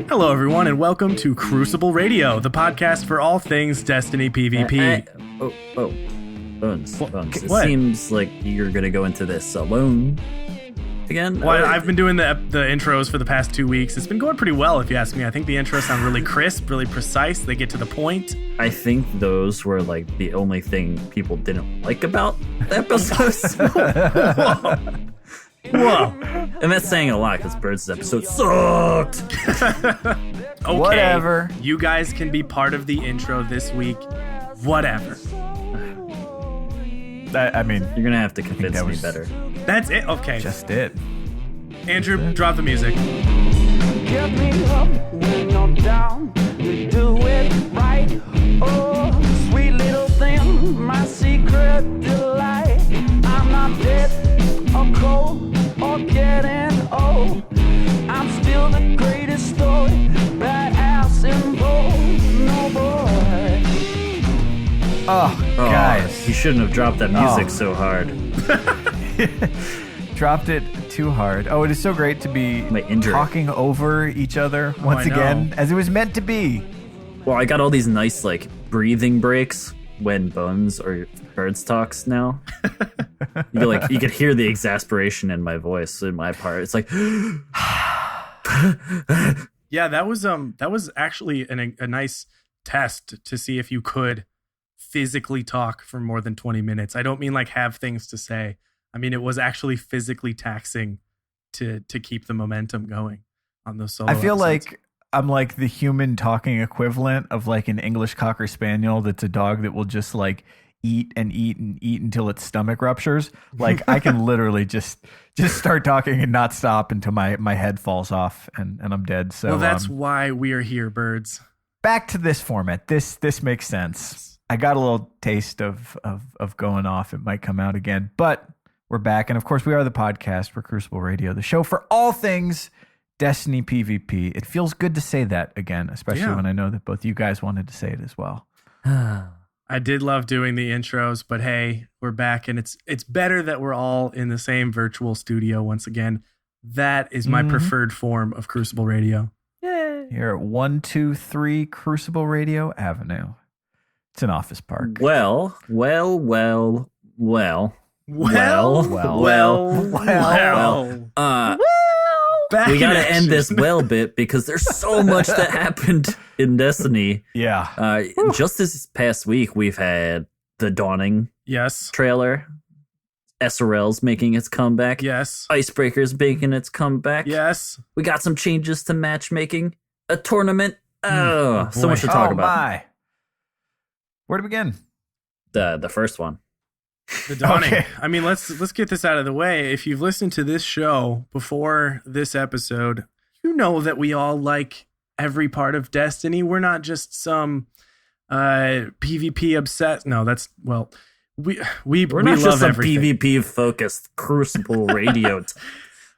Hello, everyone, and welcome to Crucible Radio, the podcast for all things Destiny PvP. Bones. It What? seems like you're going to go into this alone again. Well, I've been doing the intros for the past 2 weeks. It's been going pretty well, if you ask me. I think the intros sound really crisp, really precise. They get to the point. I think those were like the only thing people didn't like about the episodes. Whoa. And that's saying a lot because Bird's episode sucked. Okay, Whatever. you guys can be part of the intro this week. Whatever. I mean, You're going to have to convince that me was- better. That's it. Okay. just it. Andrew, drop the music. Get me up when you're down. You do it right. Oh, sweet little thing, my secret delight. I'm not dead or cold or getting old. I'm still the greatest story, badass and bold. No boy. Oh, guys. You shouldn't have dropped that music so hard. Dropped it too hard. Oh, it is so great to be My injury. talking over each other once I know. again, as it was meant to be. Well, I got all these nice like breathing breaks when Bones or Birds talks now. You could hear the exasperation in my voice in my part. It's like Yeah, that was actually a nice test to see if you could physically talk for more than 20 minutes. I don't mean like have things to say. I mean, it was actually physically taxing to keep the momentum going on those solo I feel episodes. like I'm like the human talking equivalent of like an English Cocker Spaniel that's a dog that will just like eat and eat and eat until its stomach ruptures. Like I can literally just start talking and not stop until my head falls off and I'm dead. So well, that's why we are here, birds. back to this format. This makes sense. I got a little taste of going off. It might come out again, but we're back. And of course, we are the podcast for Crucible Radio, the show for all things Destiny PvP. It feels good to say that again, especially Yeah. when I know that both you guys wanted to say it as well. I did love doing the intros, but hey, we're back, and it's better that we're all in the same virtual studio once again. That is my preferred form of Crucible Radio. Here at 123 Crucible Radio Avenue. It's an office park. well. Well. Back We got in to end action. this well bit because there's so much that happened in Destiny. Yeah. Just this past week, we've had the Dawning Yes. trailer, SRL's making its comeback, Yes. Icebreaker's making its comeback. Yes. We got some changes to matchmaking, a tournament. Oh, so Boy. much to talk Oh, about. my. Where to begin? The first one. The Dawning. Okay. I mean, let's get this out of the way. If you've listened to this show before this episode, you know that we all like every part of Destiny. We're not just some PvP obsessed. No, that's we We're not love just a everything. PvP focused Crucible Radio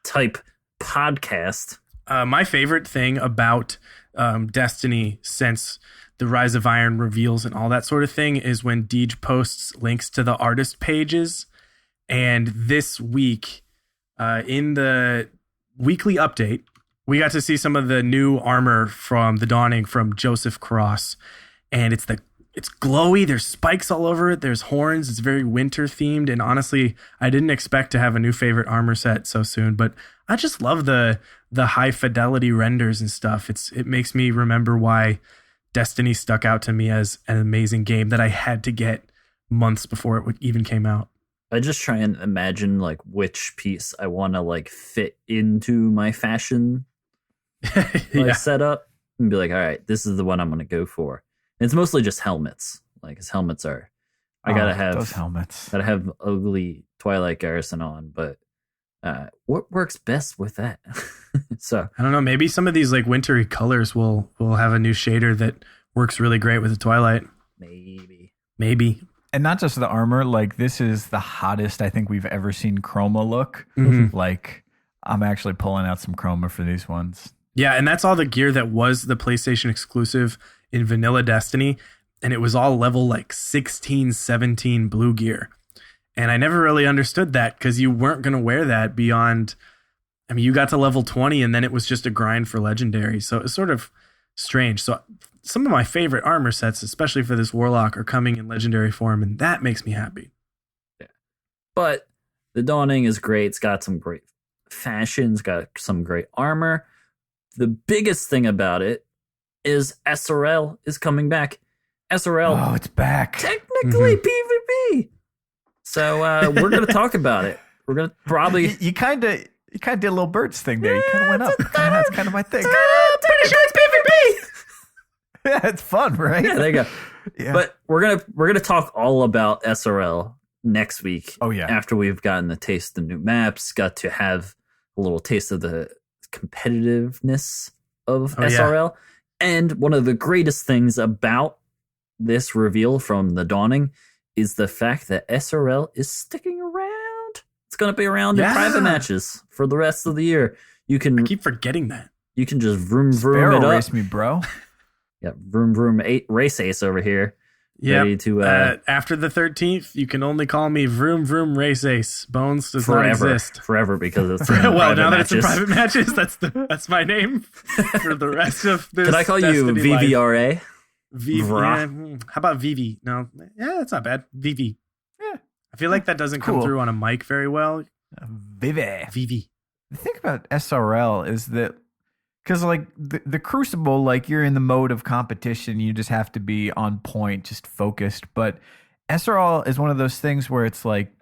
type podcast. My favorite thing about Destiny since the Rise of Iron reveals and all that sort of thing is when Deej posts links to the artist pages. And this week, in the weekly update, we got to see some of the new armor from the Dawning from Joseph Cross. And it's glowy. There's spikes all over it. There's horns. It's very winter themed. And honestly, I didn't expect to have a new favorite armor set so soon, but I just love the high fidelity renders and stuff. It makes me remember why Destiny stuck out to me as an amazing game that I had to get months before it even came out. I just try and imagine like which piece I want to like fit into my fashion Yeah. setup and be like, all right, this is the one I'm going to go for. And it's mostly just helmets. Like his helmets are, I gotta have those helmets. Gotta have ugly Twilight Garrison on, but what works best with that? So I don't know. Maybe some of these like wintry colors will have a new shader that works really great with the Twilight. Maybe. And not just the armor, like this is the hottest I think we've ever seen chroma look. Mhm. Like I'm actually pulling out some chroma for these ones. Yeah, and that's all the gear that was the PlayStation exclusive in vanilla Destiny, and it was all level like 16, 17 blue gear. And I never really understood that because you weren't going to wear that beyond I mean, you got to level 20 and then it was just a grind for legendary. So it's sort of strange. So some of my favorite armor sets, especially for this warlock, are coming in legendary form, and that makes me happy. Yeah. But the Dawning is great. It's got some great fashion. It's got some great armor. The biggest thing about it is SRL is coming back. SRL. Oh, it's back. Technically PvP. So we're going to talk about it. We're going to probably... You kind of did a little birds thing there. You kind of went up. That's kind of my thing. I'm pretty sure it's PvP. Yeah, it's fun, right? Yeah, there you go. Yeah. But we're gonna talk all about SRL next week. Oh yeah. After we've gotten the taste of the new maps, got to have a little taste of the competitiveness of SRL. And one of the greatest things about this reveal from the Dawning is the fact that SRL is sticking around. It's gonna be around in private matches for the rest of the year. I keep forgetting that. You can just vroom Sparrow it up. race me, bro. Yeah, vroom vroom race ace over here. Yeah. Ready to after the 13th, you can only call me Vroom Vroom Race Ace. Bones does not exist forever because it's well. Now that it's in private matches, that's my name for the rest of this. Can I call you VVRA? How about Vivi? No, yeah, that's not bad. Vivi. Yeah, I feel like that doesn't come through on a mic very well. Vivi. The thing about SRL is that. Because, like, the Crucible, like, you're in the mode of competition. You just have to be on point, just focused. But SRL is one of those things where it's like,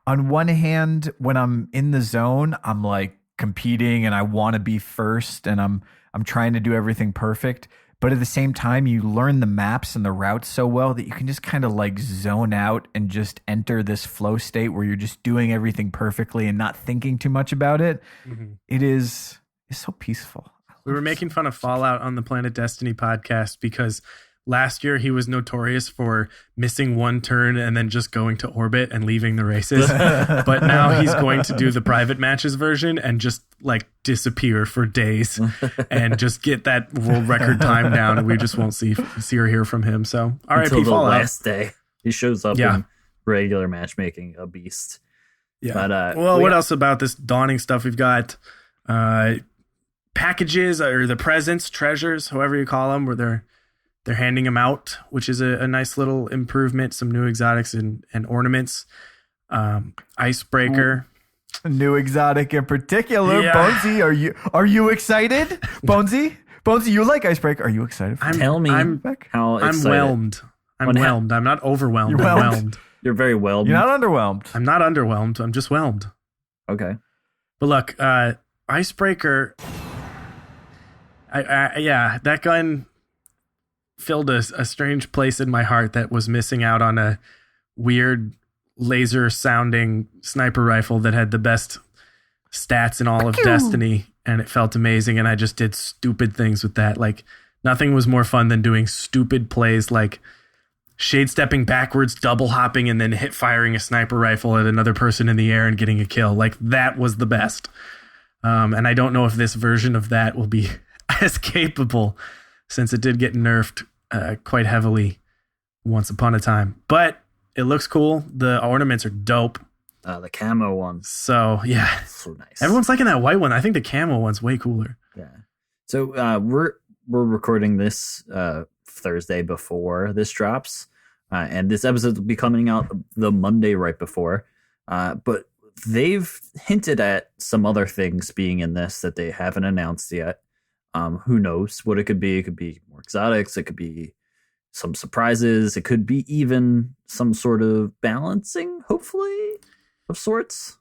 on one hand, when I'm in the zone, I'm, like, competing and I want to be first and I'm trying to do everything perfect. But at the same time, you learn the maps and the routes so well that you can just kind of, like, zone out and just enter this flow state where you're just doing everything perfectly and not thinking too much about it. Mm-hmm. It's so peaceful. We were making fun of Fallout on the Planet Destiny podcast because last year he was notorious for missing one turn and then just going to orbit and leaving the races. But now he's going to do the private matches version and just like disappear for days and just get that world record time down, and we just won't see or hear from him. So RIP Fallout. Until the last day, he shows up in regular matchmaking, a beast. Yeah. But, what else about this Dawning stuff? We've got packages or the presents, treasures, however you call them, where they're handing them out, which is a nice little improvement. Some new exotics and ornaments. Icebreaker, new exotic in particular. Yeah. Bonesy, are you excited? Bonesy, you like Icebreaker? Are you excited? Tell me how excited. I'm whelmed. I'm not overwhelmed. You're I'm whelmed. You're very whelmed. You're not underwhelmed. I'm not underwhelmed. I'm just whelmed. Okay. But look, Icebreaker. That gun filled a strange place in my heart that was missing out on a weird laser sounding sniper rifle that had the best stats in all of Destiny, and it felt amazing, and I just did stupid things with that. Like, nothing was more fun than doing stupid plays like shade stepping backwards, double hopping, and then hit firing a sniper rifle at another person in the air and getting a kill. Like, that was the best. And I don't know if this version of that will be as capable, since it did get nerfed quite heavily once upon a time. But it looks cool. The ornaments are dope. The camo ones. So, yeah. So nice. Everyone's liking that white one. I think the camo one's way cooler. Yeah. So we're recording this Thursday before this drops. And this episode will be coming out the Monday right before. But they've hinted at some other things being in this that they haven't announced yet. Who knows what it could be? It could be more exotics. It could be some surprises. It could be even some sort of balancing, hopefully, of sorts.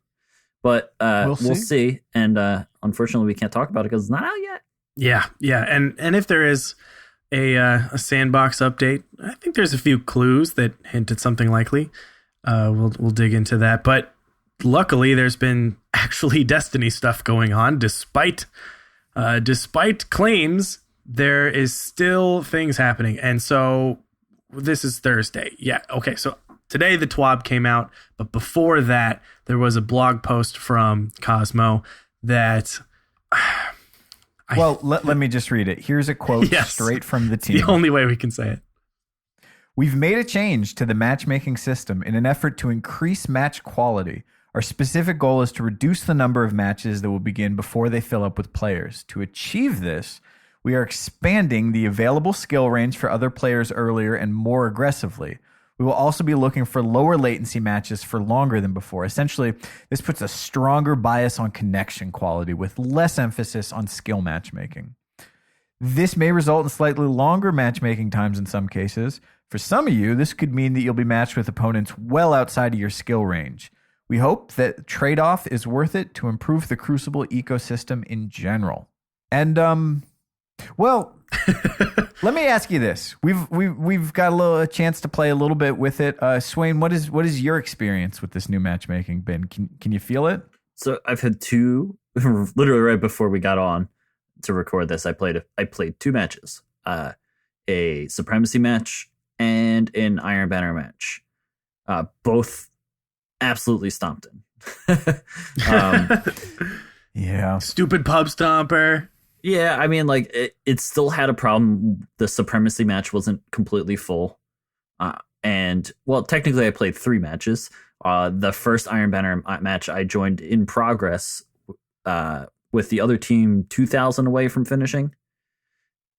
But we'll see. And unfortunately, we can't talk about it because it's not out yet. Yeah. And if there is a sandbox update, I think there's a few clues that hint at something likely. We'll dig into that. But luckily, there's been actually Destiny stuff going on, despite claims. There is still things happening. And so this is Thursday. Yeah. Okay. So today the TWAB came out, but before that, there was a blog post from Cosmo that. Let me just read it. Here's a quote straight from the team. The only way we can say it. We've made a change to the matchmaking system in an effort to increase match quality. Our specific goal is to reduce the number of matches that will begin before they fill up with players. To achieve this, we are expanding the available skill range for other players earlier and more aggressively. We will also be looking for lower latency matches for longer than before. Essentially, this puts a stronger bias on connection quality with less emphasis on skill matchmaking. This may result in slightly longer matchmaking times in some cases. For some of you, this could mean that you'll be matched with opponents well outside of your skill range. We hope that the trade-off is worth it to improve the Crucible ecosystem in general. And, well, let me ask you this. We've got a chance to play a little bit with it. Swain, what is your experience with this new matchmaking been? Can you feel it? So I've had two, literally right before we got on to record this, I played 2 matches, a Supremacy match and an Iron Banner match, both absolutely stomped in. Yeah. Stupid pub stomper. Yeah, I mean, like, it still had a problem. The Supremacy match wasn't completely full. And, well, technically I played 3 matches. The first Iron Banner match I joined in progress with the other team 2,000 away from finishing.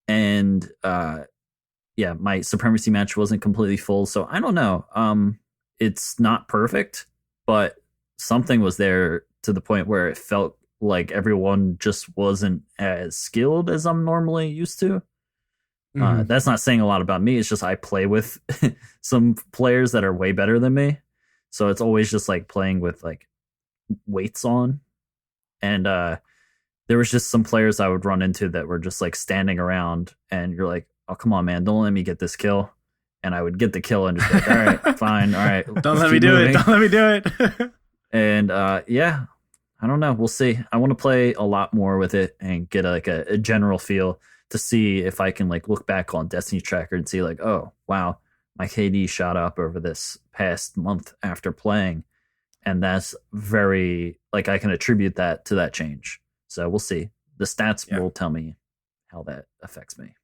And, yeah, my Supremacy match wasn't completely full. So I don't know. It's not perfect, but something was there to the point where it felt like everyone just wasn't as skilled as I'm normally used to. That's not saying a lot about me. It's just I play with some players that are way better than me. So it's always just like playing with like weights on. And there was just some players I would run into that were just like standing around and you're like, oh, come on, man, don't let me get this kill. And I would get the kill and just be like, all right, fine. All right. Don't let me do it. Don't let me do it. And yeah, I don't know. We'll see. I want to play a lot more with it and get like a general feel to see if I can like look back on Destiny Tracker and see like, oh, wow, my KD shot up over this past month after playing. And that's very, like, I can attribute that to that change. So we'll see. The stats will tell me how that affects me.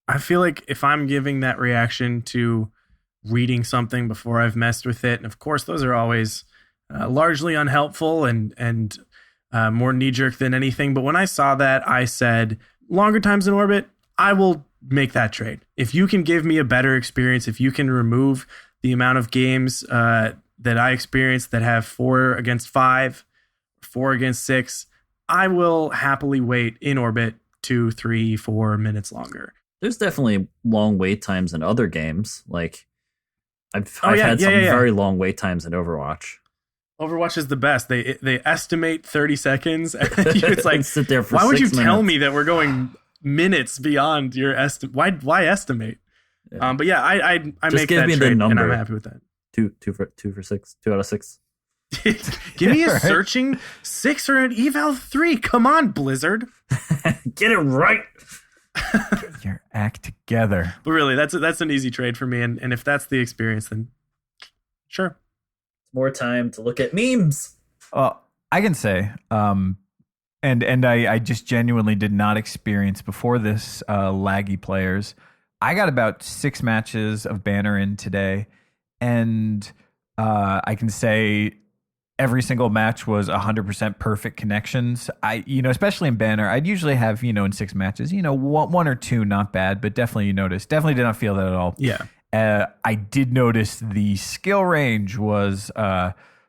I feel like if I'm giving that reaction to reading something before I've messed with it, and of course those are always largely unhelpful and more knee-jerk than anything. But when I saw that, I said, longer times in orbit, I will make that trade. If you can give me a better experience, if you can remove the amount of games that I experienced that have 4 against 5, 4 against 6, I will happily wait in orbit 2, 3, 4 minutes longer. There's definitely long wait times in other games. Like I've had some very long wait times in Overwatch. Overwatch is the best. They estimate 30 seconds. And it's like, sit there for why would you 6 tell minutes. me that we're going minutes beyond your estimate? Why estimate? Yeah. But yeah, I Just make give that me the trade, and number. I'm happy with that. 2 for 6, 2 out of 6. Give me a Right. searching 6 or an eval 3. Come on, Blizzard. Get it right. Your act together. But really, that's an easy trade for me. And if that's the experience, then sure. More time to look at memes. Well, I can say, and I just genuinely did not experience before this laggy players. I got about 6 matches of Banner in today, and I can say every single match was 100% perfect connections. Especially in Banner, I'd usually have, in 6 matches, 1 or 2 not bad, but definitely definitely did not feel that at all. Yeah. I did notice the skill range was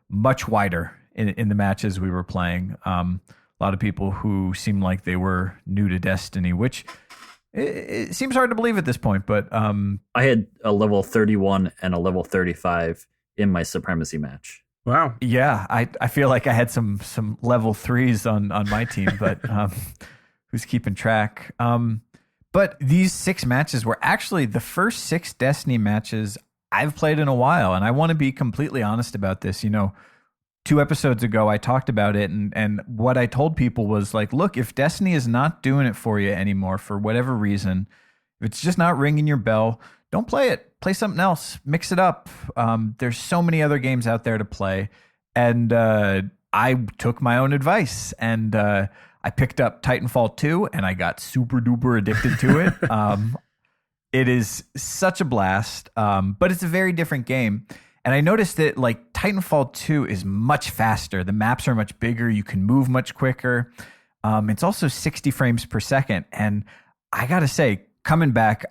much wider in the matches we were playing. A lot of people who seemed like they were new to Destiny, which it seems hard to believe at this point. But I had a level 31 and a level 35 in my Supremacy match. Wow. yeah, I feel like I had some level 3s on my team, but who's keeping track? But these 6 matches were actually the first 6 Destiny matches I've played in a while. And I want to be completely honest about this. 2 episodes ago, I talked about it. And what I told people was like, look, if Destiny is not doing it for you anymore, for whatever reason, if it's just not ringing your bell, don't play it. Play something else. Mix it up. There's so many other games out there to play. And I took my own advice. And I picked up Titanfall 2 and I got super duper addicted to it. It is such a blast, but it's a very different game. And I noticed that like Titanfall 2 is much faster. The maps are much bigger. You can move much quicker. It's also 60 frames per second. And I got to say, coming back,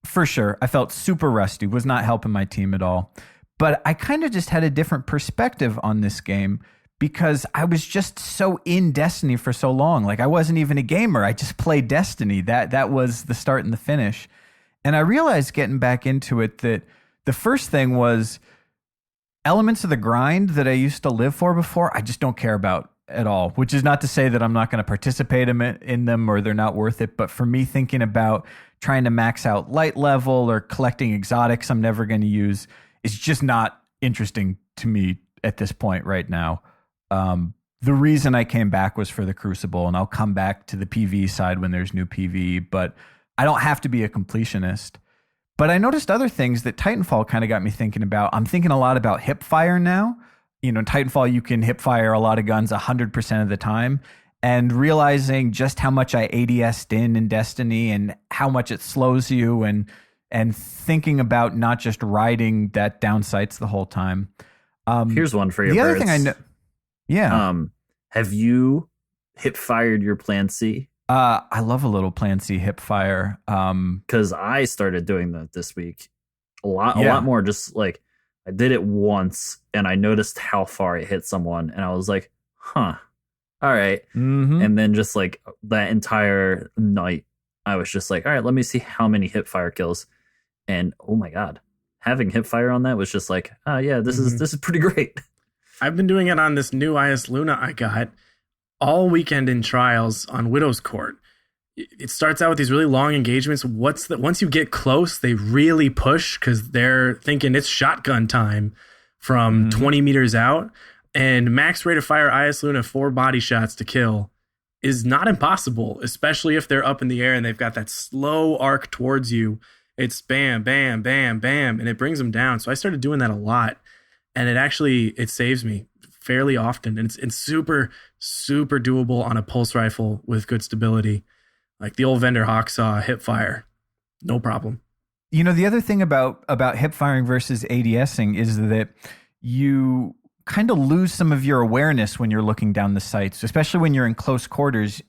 for sure, I felt super rusty, was not helping my team at all. But I kind of just had a different perspective on this game because I was just so in Destiny for so long. Like I wasn't even a gamer. I just played Destiny. That was the start and the finish. And I realized getting back into it that the first thing was elements of the grind that I used to live for before, I just don't care about at all, which is not to say that I'm not going to participate in them or they're not worth it. But for me, thinking about trying to max out light level or collecting exotics I'm never going to use is just not interesting to me at this point right now. The reason I came back was for the Crucible, and I'll come back to the PvE side when there's new PvE, but I don't have to be a completionist. But I noticed other things that Titanfall kind of got me thinking about. I'm thinking a lot about hip fire now. You know, in Titanfall, you can hip fire a lot of guns 100% of the time, and realizing just how much I ADS'd in Destiny and how much it slows you, and thinking about not just riding that down sights the whole time. Here's one for you. The other thing I know. Yeah. Have you hip fired your Plan C? I love a little Plan C hip fire. Because I started doing that this week. A lot more. Just like I did it once and I noticed how far it hit someone and I was like, huh, all right. Mm-hmm. And then just like that entire night, I was just like, all right, let me see how many hip fire kills. And oh my God, having hip fire on that was just like, oh yeah, this is pretty great. I've been doing it on this new IS Luna I got all weekend in trials on Widow's Court. It starts out with these really long engagements. Once you get close, they really push because they're thinking it's shotgun time from 20 meters out. And max rate of fire IS Luna 4 body shots to kill is not impossible, especially if they're up in the air and they've got that slow arc towards you. It's bam, bam, bam, bam, and it brings them down. So I started doing that a lot, and it saves me fairly often. And it's super, super doable on a pulse rifle with good stability. Like the old Vendor Hawksaw hip fire, no problem. You know, the other thing about hip firing versus ADSing is that you kind of lose some of your awareness when you're looking down the sights, especially when you're in close quarters.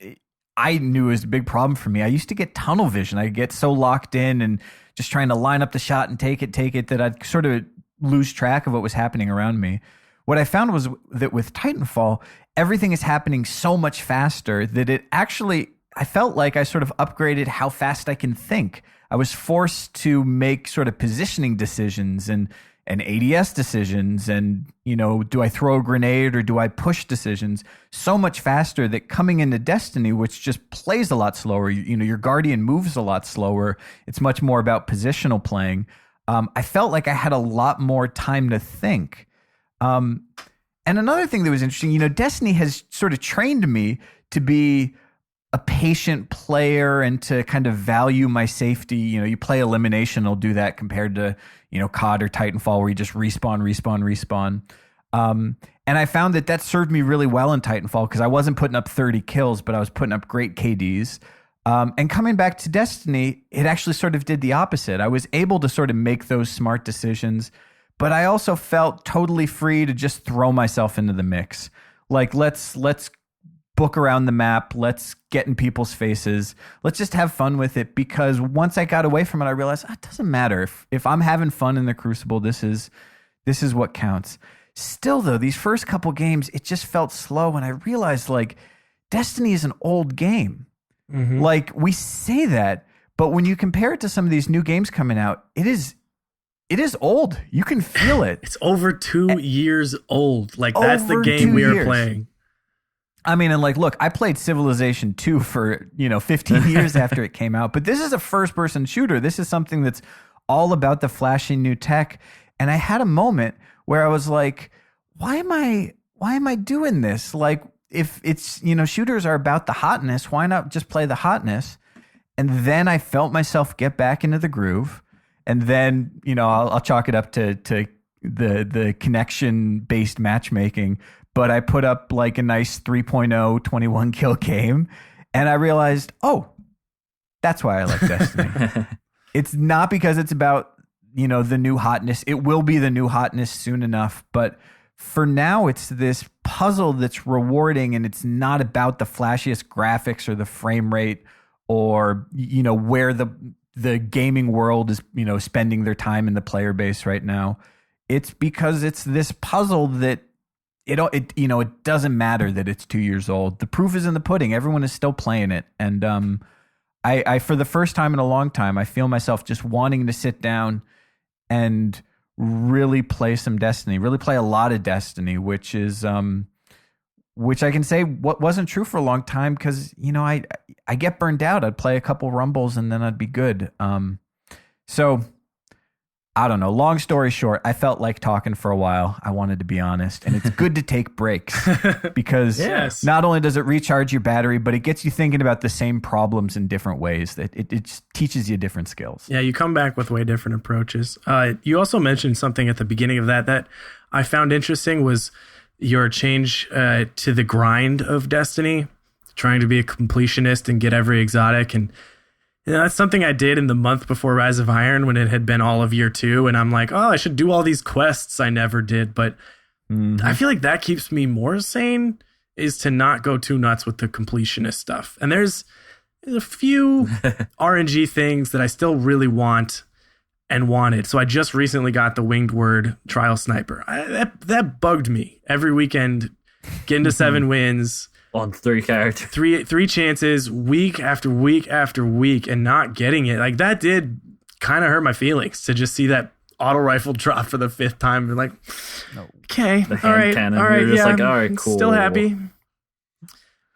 I knew it was a big problem for me. I used to get tunnel vision. I get so locked in and just trying to line up the shot and take it that I'd sort of lose track of what was happening around me. What I found was that with Titanfall, everything is happening so much faster that I felt like I sort of upgraded how fast I can think. I was forced to make sort of positioning decisions and ADS decisions and, you know, do I throw a grenade or do I push decisions so much faster that coming into Destiny, which just plays a lot slower, you know, your Guardian moves a lot slower. It's much more about positional playing. I felt like I had a lot more time to think. And another thing that was interesting, you know, Destiny has sort of trained me to be a patient player and to kind of value my safety. You know, you play elimination, will do that compared to, you know, COD or Titanfall where you just respawn. And I found that served me really well in Titanfall because I wasn't putting up 30 kills, but I was putting up great KDs. And coming back to Destiny, it actually sort of did the opposite. I was able to sort of make those smart decisions, but I also felt totally free to just throw myself into the mix. Like, let's book around the map. Let's get in people's faces. Let's just have fun with it. Because once I got away from it, I realized it doesn't matter if I'm having fun in the Crucible. This is what counts. Still, though, these first couple games, it just felt slow, and I realized like Destiny is an old game. Mm-hmm. Like we say that, but when you compare it to some of these new games coming out, it is old. You can feel it. It's over 2 years old. Like that's the game we are playing. I mean, and like, look, I played Civilization 2 for, 15 years after it came out, but this is a first-person shooter. This is something that's all about the flashy new tech. And I had a moment where I was like, why am I doing this? Like, if it's, shooters are about the hotness, why not just play the hotness? And then I felt myself get back into the groove. And then, I'll chalk it up to the connection-based matchmaking. But I put up like a nice 3.0 21 kill game, and I realized, oh, that's why I like Destiny. It's not because it's about the new hotness. It will be the new hotness soon enough, but for now it's this puzzle that's rewarding, and it's not about the flashiest graphics or the frame rate or where the gaming world is spending their time in the player base right now. It's because it's this puzzle that it doesn't matter that it's 2 years old. The proof is in the pudding. Everyone is still playing it, and I for the first time in a long time, I feel myself just wanting to sit down and really play some Destiny, really play a lot of Destiny, which I can say what wasn't true for a long time, because I get burned out. I'd play a couple Rumbles and then I'd be good. So I don't know. Long story short, I felt like talking for a while. I wanted to be honest. And it's good to take breaks because Yes. Not only does it recharge your battery, but it gets you thinking about the same problems in different ways. That it just teaches you different skills. Yeah, you come back with way different approaches. You also mentioned something at the beginning of that I found interesting, was your change to the grind of Destiny, trying to be a completionist and get every exotic. And that's something I did in the month before Rise of Iron when it had been all of year 2. And I'm like, I should do all these quests I never did. But I feel like that keeps me more sane, is to not go too nuts with the completionist stuff. And there's a few RNG things that I still really want and wanted. So I just recently got the Winged Word Trial Sniper. That bugged me. Every weekend, getting to 7 wins. On 3 characters. Three chances, week after week after week, and not getting it. Like, that did kind of hurt my feelings to just see that auto rifle drop for the 5th time. And like, okay, The all hand right, cannon. all right, You're just yeah, like, all right, I'm cool. still happy.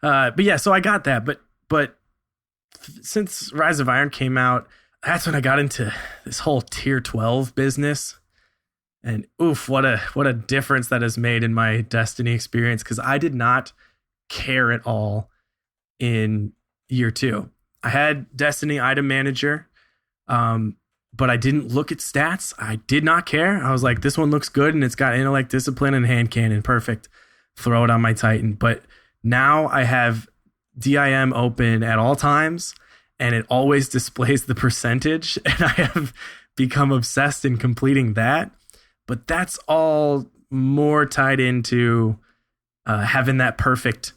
But yeah, so I got that. But since Rise of Iron came out, that's when I got into this whole tier 12 business. And oof, what a difference that has made in my Destiny experience, because I did not care at all in year 2. I had Destiny Item Manager, but I didn't look at stats. I did not care. I was like, this one looks good and it's got intellect, discipline, and hand cannon. Perfect. Throw it on my Titan. But now I have DIM open at all times, and it always displays the percentage, and I have become obsessed in completing that. But that's all more tied into having that perfect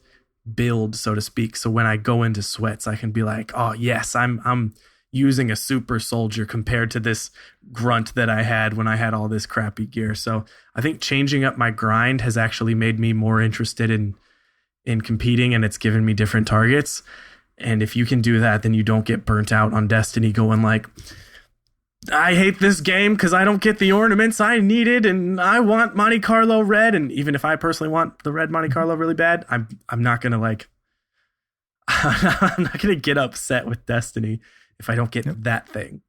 build, so to speak. So when I go into sweats, I can be like, oh yes, I'm using a super soldier compared to this grunt that I had when I had all this crappy gear. So I think changing up my grind has actually made me more interested in competing, and it's given me different targets. And if you can do that, then you don't get burnt out on Destiny going like, I hate this game because I don't get the ornaments I needed, and I want Monte Carlo red. And even if I personally want the red Monte Carlo really bad, I'm not gonna I'm not gonna get upset with Destiny if I don't get that thing.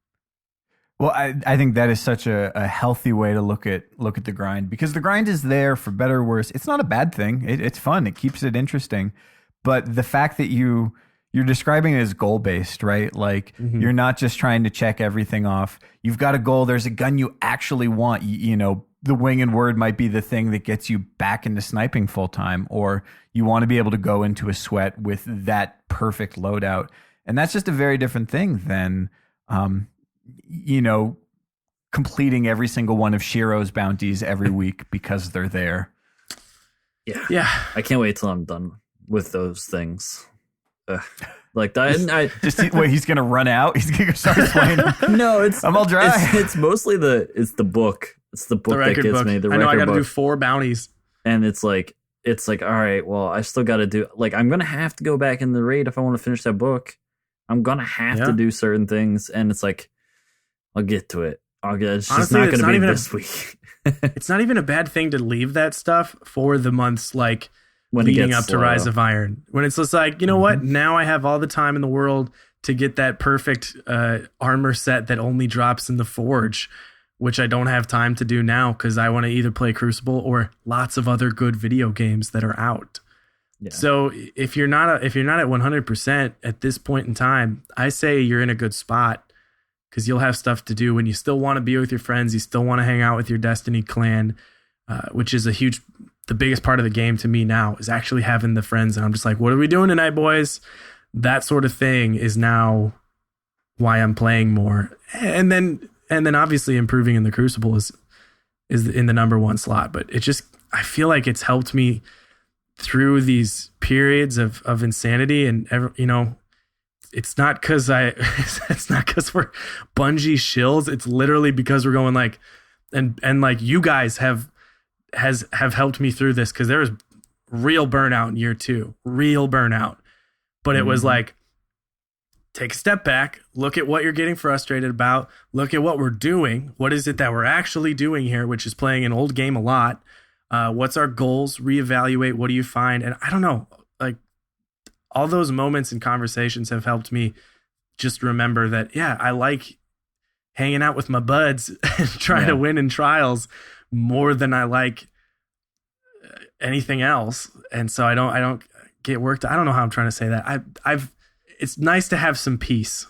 Well, I think that is such a healthy way to look at the grind, because the grind is there for better or worse. It's not a bad thing. It's fun. It keeps it interesting. But the fact that you're describing it as goal-based, right? Like, you're not just trying to check everything off. You've got a goal. There's a gun you actually want. The Winged Word might be the thing that gets you back into sniping full-time, or you want to be able to go into a sweat with that perfect loadout. And that's just a very different thing than, completing every single one of Shiro's bounties every week because they're there. Yeah. I can't wait till I'm done with those things. Like that. Just wait, he's gonna run out. He's gonna start playing. No, I'm all dry. It's mostly the book. It's the book that gets book. me. The I know I record got to book. do 4 bounties. And it's like, all right, well, I still got to do, like, I'm going to have to go back in the raid if I want to finish that book. I'm going to have to do certain things. And it's like, I'll get to it. It's just Honestly, not going to be even this week. It's not even a bad thing to leave that stuff for the months like When it leading gets up to slow. Rise of Iron. When it's just like, you know what? Now I have all the time in the world to get that perfect armor set that only drops in the Forge, which I don't have time to do now because I want to either play Crucible or lots of other good video games that are out. Yeah. So if you're not at 100% at this point in time, I say you're in a good spot, because you'll have stuff to do when you still want to be with your friends. You still want to hang out with your Destiny clan, which is the biggest part of the game to me now is actually having the friends. And I'm just like, what are we doing tonight, boys? That sort of thing is now why I'm playing more. And then and then obviously improving in the Crucible is in the number one slot. But I feel like it's helped me through these periods of insanity, and it's not because we're Bungie shills. It's literally because we're going like, and like you guys have helped me through this, because there was real burnout in year 2, real burnout. But it was like, take a step back, look at what you're getting frustrated about, look at what we're doing. What is it that we're actually doing here, which is playing an old game a lot. What's our goals? Reevaluate. What do you find? And I don't know, like all those moments and conversations have helped me just remember that, yeah, I like hanging out with my buds and trying to win in trials more than I like anything else. And so I don't get worked. I don't know how I'm trying to say that. It's nice to have some peace.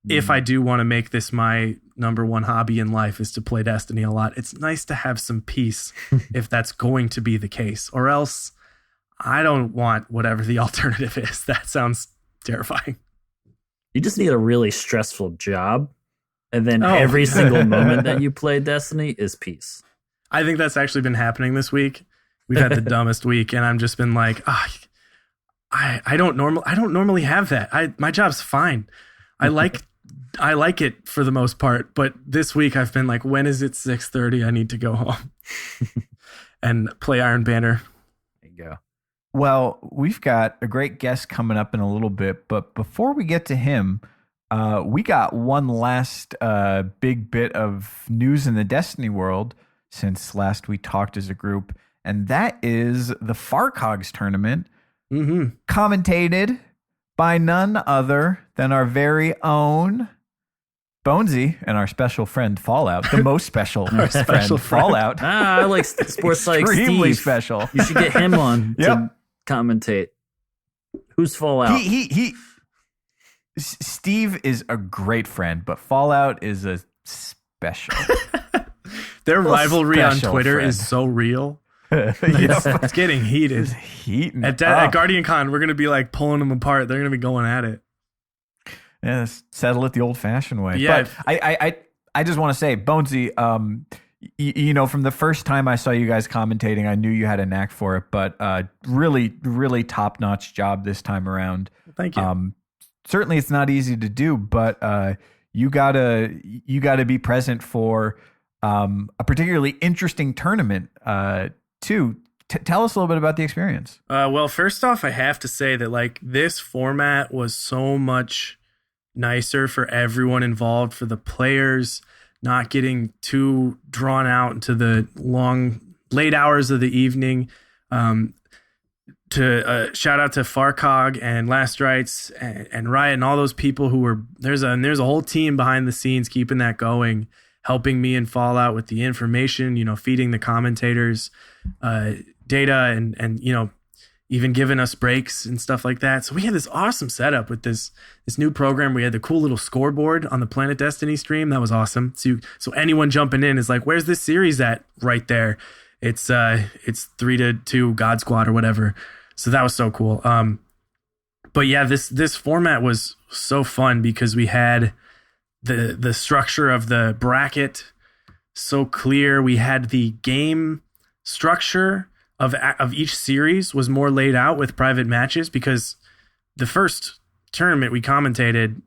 If I do want to make this my number one hobby in life is to play Destiny a lot, it's nice to have some peace if that's going to be the case, or else I don't want whatever the alternative is. That sounds terrifying. You just need a really stressful job, and then every single moment that you play Destiny is peace. I think that's actually been happening this week. We've had the dumbest week, and I've just been like, I don't normally have that. My job's fine. I like it for the most part, but this week I've been like, when is it 6:30? I need to go home and play Iron Banner. There you go. Well, we've got a great guest coming up in a little bit, but before we get to him, we got one last big bit of news in the Destiny world since last we talked as a group, and that is the Farcogs tournament, commentated by none other than our very own Bonesy and our special friend Fallout, the most special, friend Fallout. I like sports like extremely Steve. Special. You should get him on to commentate. Who's Fallout? Steve is a great friend, but Fallout is a special. Their rivalry on special Twitter friend. is so real. It's getting heated. At Guardian Con, we're going to be like pulling them apart. They're going to be going at it. Yeah, settle it the old-fashioned way. Yeah. But I just want to say, Bonesy, you know, from the first time I saw you guys commentating, I knew you had a knack for it. But really, really top-notch job this time around. Thank you. Certainly, it's not easy to do, but you gotta be present for a particularly interesting tournament too. Tell us a little bit about the experience. Well, first off, I have to say that like this format was so much nicer for everyone involved, for the players not getting too drawn out into the late hours of the evening. To shout out to Farcog and Last Rites and Riot and all those people who were there's a whole team behind the scenes keeping that going, helping me in Fallout with the information, you know, feeding the commentators data and you know, even giving us breaks and stuff like that. So we had this awesome setup with this new program. We had the cool little scoreboard on the Planet Destiny stream. That was awesome. So anyone jumping in is like, where's this series at? Right there. It's 3-2 God Squad or whatever. So that was so cool. But yeah, this format was so fun because we had the structure of the bracket so clear. We had the game structure of each series was more laid out with private matches, because the first tournament we commentated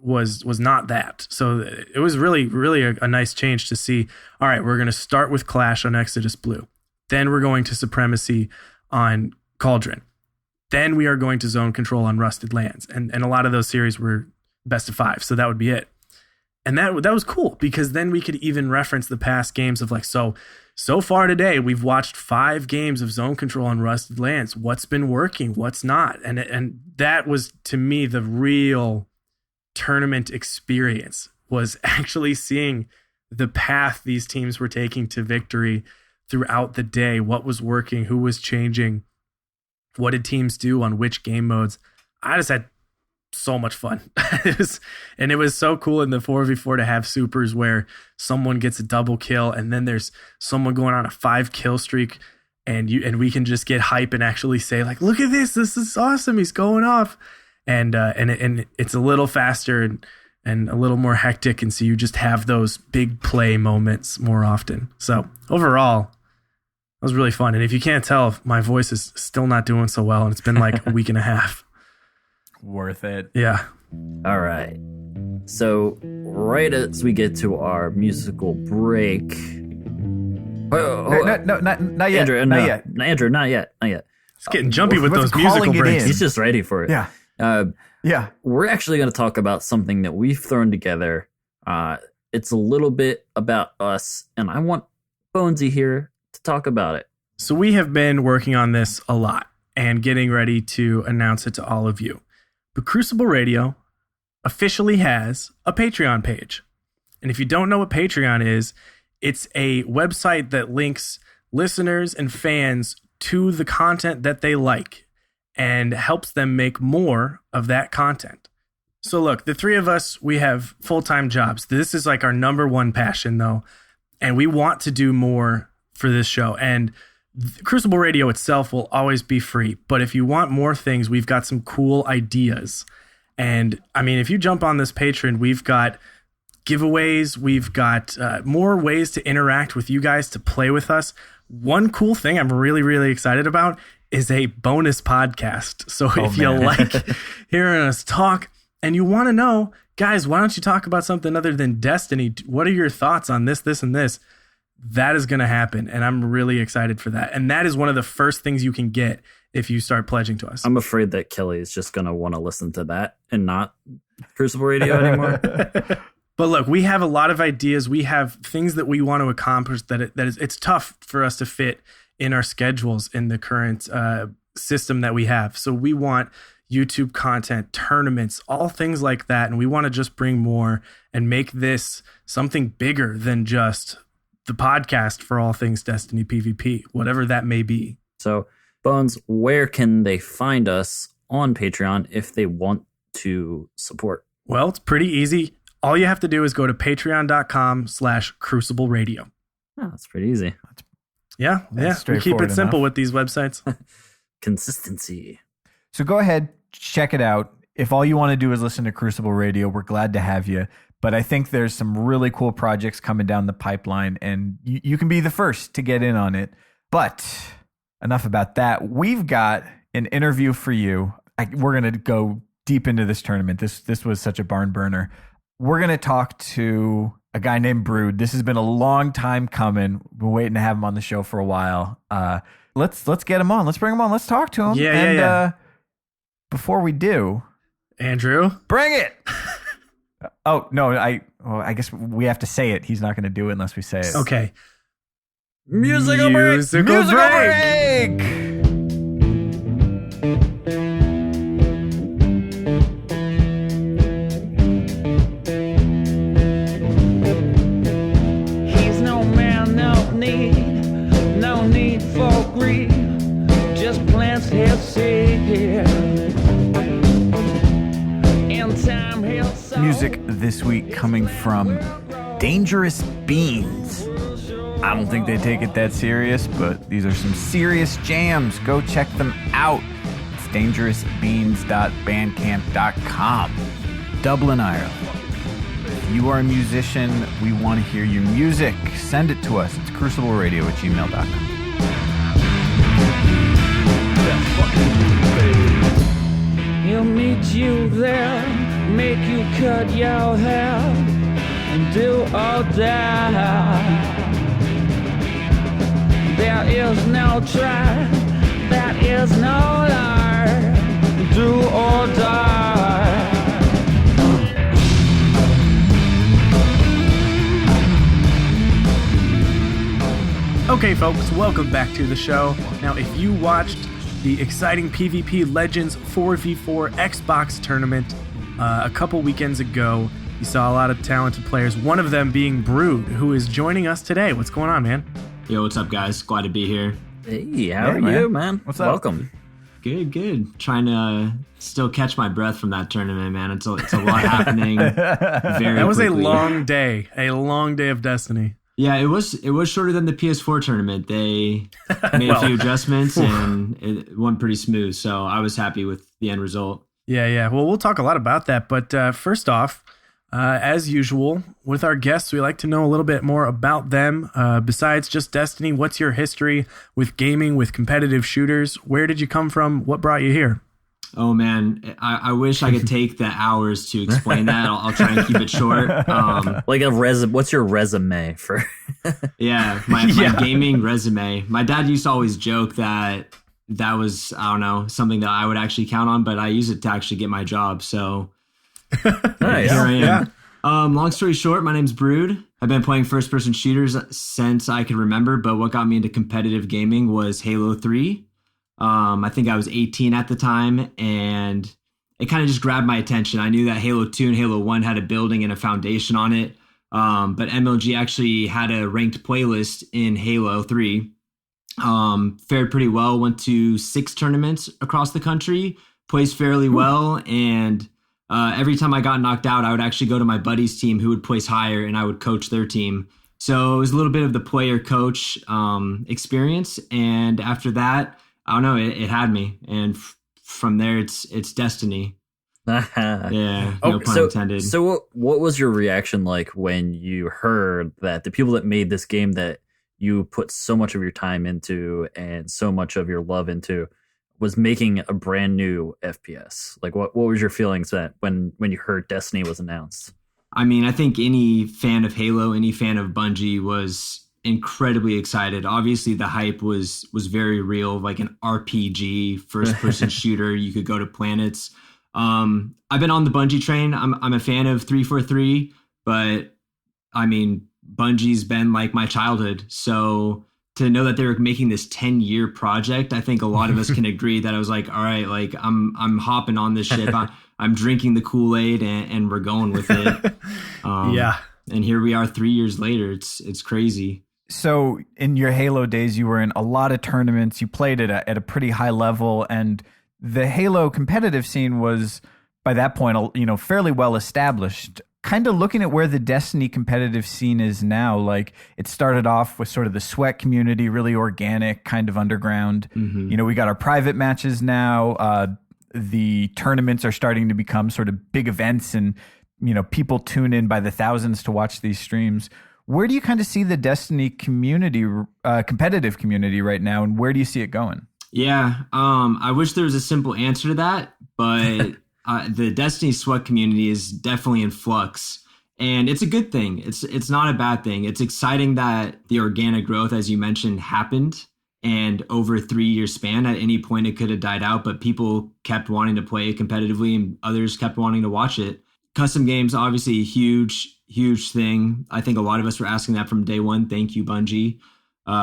was not that. So it was really a nice change to see. All right, we're going to start with Clash on Exodus Blue. Then we're going to Supremacy on Cauldron. Then we are going to Zone Control on Rusted Lands. And a lot of those series were best of 5. So that would be it. And that was cool, because then we could even reference the past games of like, so far today, we've watched 5 games of Zone Control on Rusted Lands. What's been working? What's not? And that was, to me, the real tournament experience, was actually seeing the path these teams were taking to victory throughout the day. What was working? Who was changing? What did teams do on which game modes? I just had so much fun. It was so cool in the 4v4 to have supers where someone gets a double kill and then there's someone going on a 5 kill streak, and we can just get hype and actually say like, look at this is awesome, he's going off, and it's a little faster and a little more hectic. And so you just have those big play moments more often. So overall, it was really fun. And if you can't tell, my voice is still not doing so well. And it's been like a week and a half. Worth it. Yeah. All right. So right as we get to our musical break. No, not yet. Andrew, not yet. Andrew, not yet. It's getting jumpy with what's those musical calling it breaks. in? He's just ready for it. Yeah. Yeah. We're actually going to talk about something that we've thrown together. It's a little bit about us, and I want Bonesy here to talk about it. So we have been working on this a lot and getting ready to announce it to all of you. But Crucible Radio officially has a Patreon page. And if you don't know what Patreon is, it's a website that links listeners and fans to the content that they like and helps them make more of that content. So look, the three of us, we have full-time jobs. This is like our number one passion though. And we want to do more for this show. And Crucible Radio itself will always be free. But if you want more things, we've got some cool ideas. And I mean, if you jump on this Patreon, we've got giveaways. We've got more ways to interact with you guys, to play with us. One cool thing I'm really, really excited about is a bonus podcast. So if you like hearing us talk and you want to know, guys, why don't you talk about something other than Destiny? What are your thoughts on this, this, and this? That is going to happen. And I'm really excited for that. And that is one of the first things you can get if you start pledging to us. I'm afraid that Kelly is just going to want to listen to that and not Crucible Radio anymore. But look, we have a lot of ideas. We have things that we want to accomplish it's tough for us to fit in our schedules in the current system that we have. So we want YouTube content, tournaments, all things like that. And we want to just bring more and make this something bigger than just the podcast for all things Destiny PvP, whatever that may be. So, Bones, where can they find us on Patreon if they want to support? Well, it's pretty easy. All you have to do is go to patreon.com/Crucible Radio. Oh, that's pretty easy. Yeah. We keep it simple with these websites. Consistency. So go ahead, check it out. If all you want to do is listen to Crucible Radio, we're glad to have you. But I think there's some really cool projects coming down the pipeline, and you can be the first to get in on it. But enough about that. We've got an interview for you. We're going to go deep into this tournament. This was such a barn burner. We're going to talk to a guy named Brood. This has been a long time coming. We've been waiting to have him on the show for a while. Let's get him on. Let's bring him on. Let's talk to him. Yeah. Before we do, Andrew, bring it. Oh, no, I guess we have to say it. He's not going to do it unless we say it. Okay. Musical break. He's no man, no need for greed. Just plants his seed. In time he'll sow. Music this week coming from Dangerous Beans. I don't think they take it that serious, but these are some serious jams. Go check them out. It's dangerousbeans.bandcamp.com. Dublin, Ireland. If you are a musician, we want to hear your music. Send it to us. It's crucibleradio@gmail.com. He'll meet you there, make you cut your hair, and do or die. There is no try, there is no lie, do or die. Okay, folks, welcome back to the show. Now, if you watched the exciting PvP Legends 4v4 Xbox tournament a couple weekends ago, you saw a lot of talented players, one of them being Brood, who is joining us today. What's going on, man? Yo, what's up, guys? Glad to be here. Hey, how are you, man? What's up? Welcome. Good. Trying to still catch my breath from that tournament, man. It's a lot happening. Very That was quickly. a long day of Destiny. Yeah, it was shorter than the PS4 tournament. They made a few adjustments and it went pretty smooth. So I was happy with the end result. Yeah. Well, we'll talk a lot about that. But first off, As usual, with our guests, we like to know a little bit more about them. Besides just Destiny, what's your history with gaming, with competitive shooters? Where did you come from? What brought you here? Oh man, I wish I could take the hours to explain that. I'll try and keep it short. Like a resume. What's your resume for? Yeah, my gaming resume. My dad used to always joke that was, I don't know, something that I would actually count on, but I use it to actually get my job. So Nice. here I am. Yeah. Long story short, my name's br00d. I've been playing first-person shooters since I can remember, but what got me into competitive gaming was Halo 3. I think I was 18 at the time, and it kind of just grabbed my attention. I knew that Halo 2 and Halo 1 had a building and a foundation on it, but MLG actually had a ranked playlist in Halo 3. Fared pretty well, went to 6 tournaments across the country, placed fairly well, and every time I got knocked out, I would actually go to my buddy's team who would place higher, and I would coach their team. So it was a little bit of the player-coach experience, and after that, I don't know, it had me, and from there, it's destiny. Yeah, no pun intended. So what was your reaction like when you heard that the people that made this game that you put so much of your time into and so much of your love into was making a brand new FPS? Like, what was your feelings that when you heard Destiny was announced? I mean, I think any fan of Halo, any fan of Bungie was incredibly excited. Obviously, the hype was very real, like an RPG first-person shooter. You could go to planets. I've been on the Bungie train. I'm a fan of 343, but I mean, Bungie's been like my childhood. So to know that they were making this 10-year project, I think a lot of us can agree that I was like, all right, like I'm hopping on this ship. I'm drinking the Kool-Aid and we're going with it. Yeah. And here we are 3 years later. It's crazy. So in your Halo days, you were in a lot of tournaments. You played at a pretty high level, and the Halo competitive scene was, by that point, fairly well established. Kind of looking at where the Destiny competitive scene is now, like it started off with sort of the sweat community, really organic, kind of underground. Mm-hmm. We got our private matches now. The tournaments are starting to become sort of big events, and people tune in by the thousands to watch these streams. Where do you kind of see the Destiny community, competitive community right now, and where do you see it going? Yeah, I wish there was a simple answer to that, but the Destiny sweat community is definitely in flux, and it's a good thing. It's not a bad thing. It's exciting that the organic growth, as you mentioned, happened, and over a 3-year span, at any point it could have died out, but people kept wanting to play it competitively, and others kept wanting to watch it. Custom games, obviously, a huge thing. I think a lot of us were asking that from day one. Thank you, Bungie,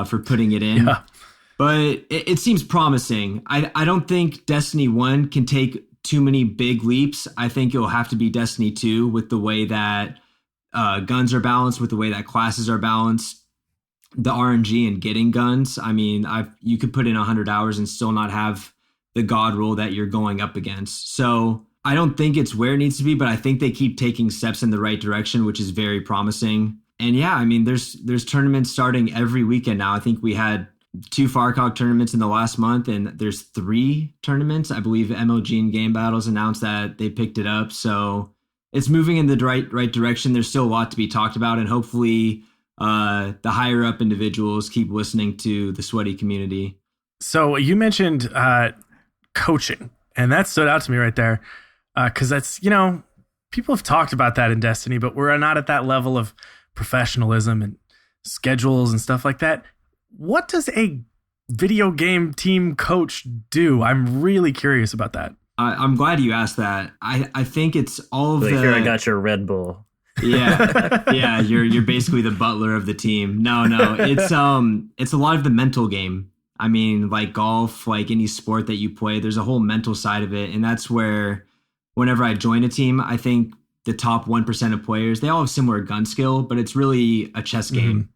for putting it in. Yeah. But it seems promising. I don't think Destiny 1 can take too many big leaps. I think it'll have to be Destiny 2 with the way that guns are balanced, with the way that classes are balanced, the RNG and getting guns. I mean, you could put in 100 hours and still not have the God roll that you're going up against. So I don't think it's where it needs to be, but I think they keep taking steps in the right direction, which is very promising. And yeah, I mean, there's tournaments starting every weekend now. I think we had 2 Farcog tournaments in the last month, and there's 3 tournaments. I believe MLG and Game Battles announced that they picked it up. So it's moving in the right direction. There's still a lot to be talked about, and hopefully the higher up individuals keep listening to the sweaty community. So you mentioned coaching, and that stood out to me right there. Because that's, people have talked about that in Destiny, but we're not at that level of professionalism and schedules and stuff like that. What does a video game team coach do? I'm really curious about that. I'm glad you asked that. I think it's all of the... Here, I got your Red Bull. Yeah, you're basically the butler of the team. No, it's a lot of the mental game. I mean, like golf, like any sport that you play, there's a whole mental side of it, and that's where... Whenever I join a team, I think the top 1% of players, they all have similar gun skill, but it's really a chess game.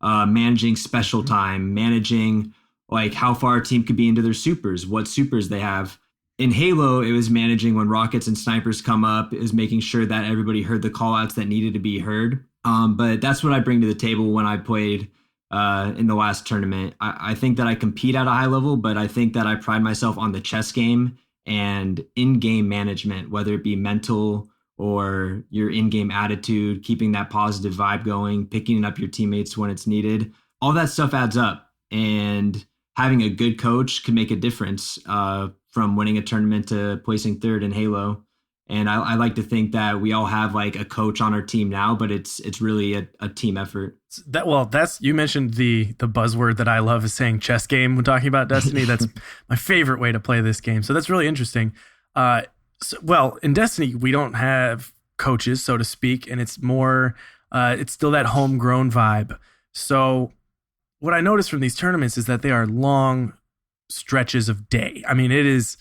Managing special time, managing like how far a team could be into their supers, what supers they have. In Halo, it was managing when rockets and snipers come up. It was making sure that everybody heard the call outs that needed to be heard. But that's what I bring to the table when I played in the last tournament. I think that I compete at a high level, but I think that I pride myself on the chess game and in-game management, whether it be mental or your in-game attitude, keeping that positive vibe going, picking up your teammates when it's needed. All that stuff adds up, and having a good coach can make a difference, from winning a tournament to placing third in Halo. And I like to think that we all have like a coach on our team now, but it's really a team effort. That's you mentioned the buzzword that I love is saying chess game when talking about Destiny. That's my favorite way to play this game. So that's really interesting. In Destiny, we don't have coaches, so to speak, and it's more, it's still that homegrown vibe. So what I noticed from these tournaments is that they are long stretches of day. I mean, it is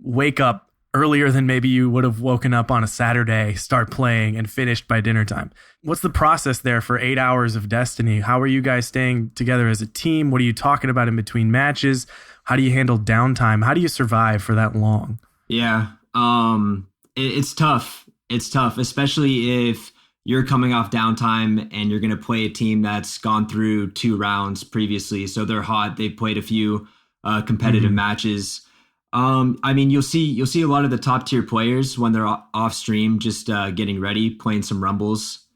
wake up earlier than maybe you would have woken up on a Saturday, start playing, and finished by dinner time. What's the process there for 8 hours of Destiny? How are you guys staying together as a team? What are you talking about in between matches? How do you handle downtime? How do you survive for that long? Yeah, it's tough. It's tough, especially if you're coming off downtime and you're going to play a team that's gone through 2 rounds previously. So they're hot. They've played a few competitive matches. I mean, you'll see a lot of the top tier players when they're off stream, just getting ready, playing some rumbles.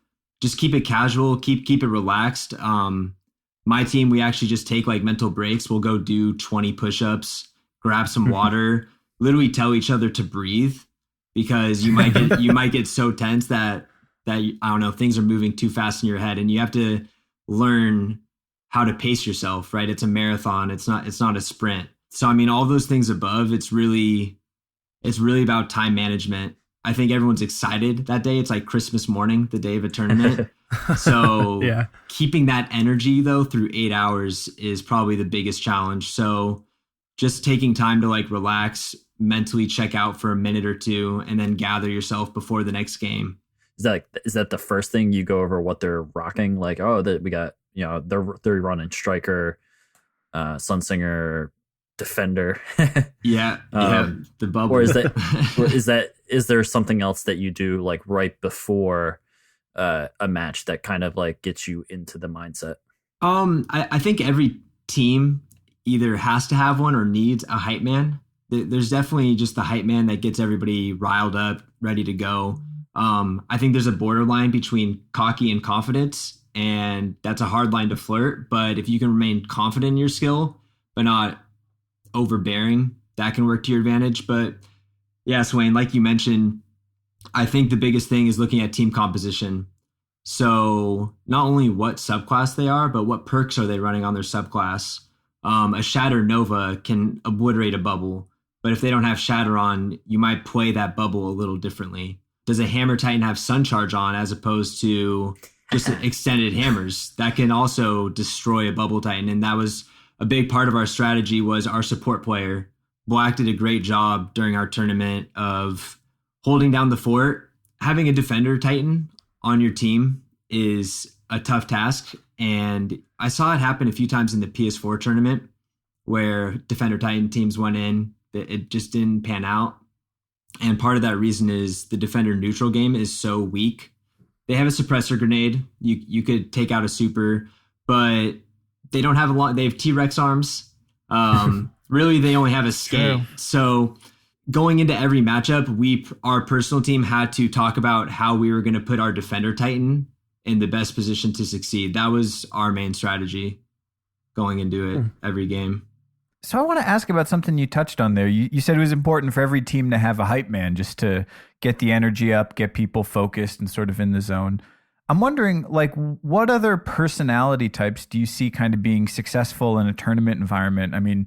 Just keep it casual, keep it relaxed. My team, we actually just take like mental breaks. We'll go do 20 push-ups, grab some water, literally tell each other to breathe, because you might get so tense that I don't know, things are moving too fast in your head, and you have to learn how to pace yourself, right? It's a marathon. It's not a sprint. So, I mean, all those things above, it's really about time management. I think everyone's excited that day. It's like Christmas morning, the day of a tournament. So yeah. Keeping that energy though through 8 hours is probably the biggest challenge. So just taking time to like relax, mentally check out for a minute or two, and then gather yourself before the next game. Is that the first thing you go over what they're rocking? Like, we got, they're running Striker, Sunsinger, Defender. Yeah, the bubble. Or is there something else that you do like right before a match that kind of like gets you into the mindset? I think every team either has to have one or needs a hype man. There's definitely just the hype man that gets everybody riled up, ready to go. I think there's a borderline between cocky and confidence, and that's a hard line to flirt. But if you can remain confident in your skill, but not overbearing, that can work to your advantage. But yeah, Swain, like you mentioned, I think the biggest thing is looking at team composition. So not only what subclass they are, but what perks are they running on their subclass. A Shatter Nova can obliterate a bubble, but if they don't have Shatter on, you might play that bubble a little differently. Does a Hammer Titan have Sun Charge on as opposed to just extended hammers? That can also destroy a Bubble Titan, and that was a big part of our strategy. Was our support player Black did a great job during our tournament of holding down the fort. Having a Defender Titan on your team is a tough task, and I saw it happen a few times in the PS4 tournament where Defender Titan teams went in. It just didn't pan out. And part of that reason is the Defender neutral game is so weak. They have a suppressor grenade. You could take out a super, but they don't have a lot. They have T-Rex arms. Really, they only have a skate. True. So going into every matchup, our personal team had to talk about how we were going to put our Defender Titan in the best position to succeed. That was our main strategy going into it every game. So I want to ask about something you touched on there. You said it was important for every team to have a hype man just to get the energy up, get people focused and sort of in the zone. I'm wondering, like, what other personality types do you see kind of being successful in a tournament environment? I mean,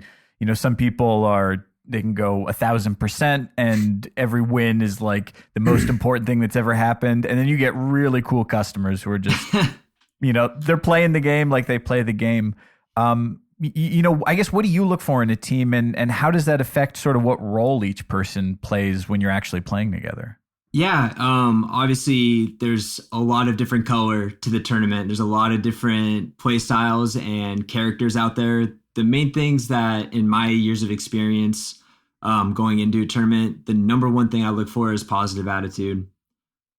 some people they can go 1,000% and every win is like the most important thing that's ever happened. And then you get really cool customers who are just, they're playing the game like they play the game. I guess, what do you look for in a team, and how does that affect sort of what role each person plays when you're actually playing together? Yeah, obviously there's a lot of different color to the tournament. There's a lot of different play styles and characters out there. The main things that in my years of experience going into a tournament, the number one thing I look for is positive attitude.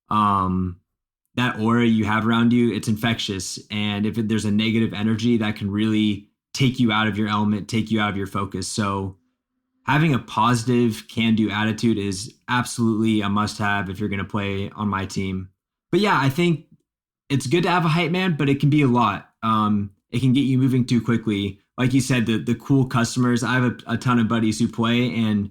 That aura you have around you, it's infectious. And if there's a negative energy, that can really take you out of your element, take you out of your focus. So having a positive can-do attitude is absolutely a must-have if you're going to play on my team. But yeah, I think it's good to have a hype man, but it can be a lot. It can get you moving too quickly. Like you said, the cool customers. I have a ton of buddies who play, and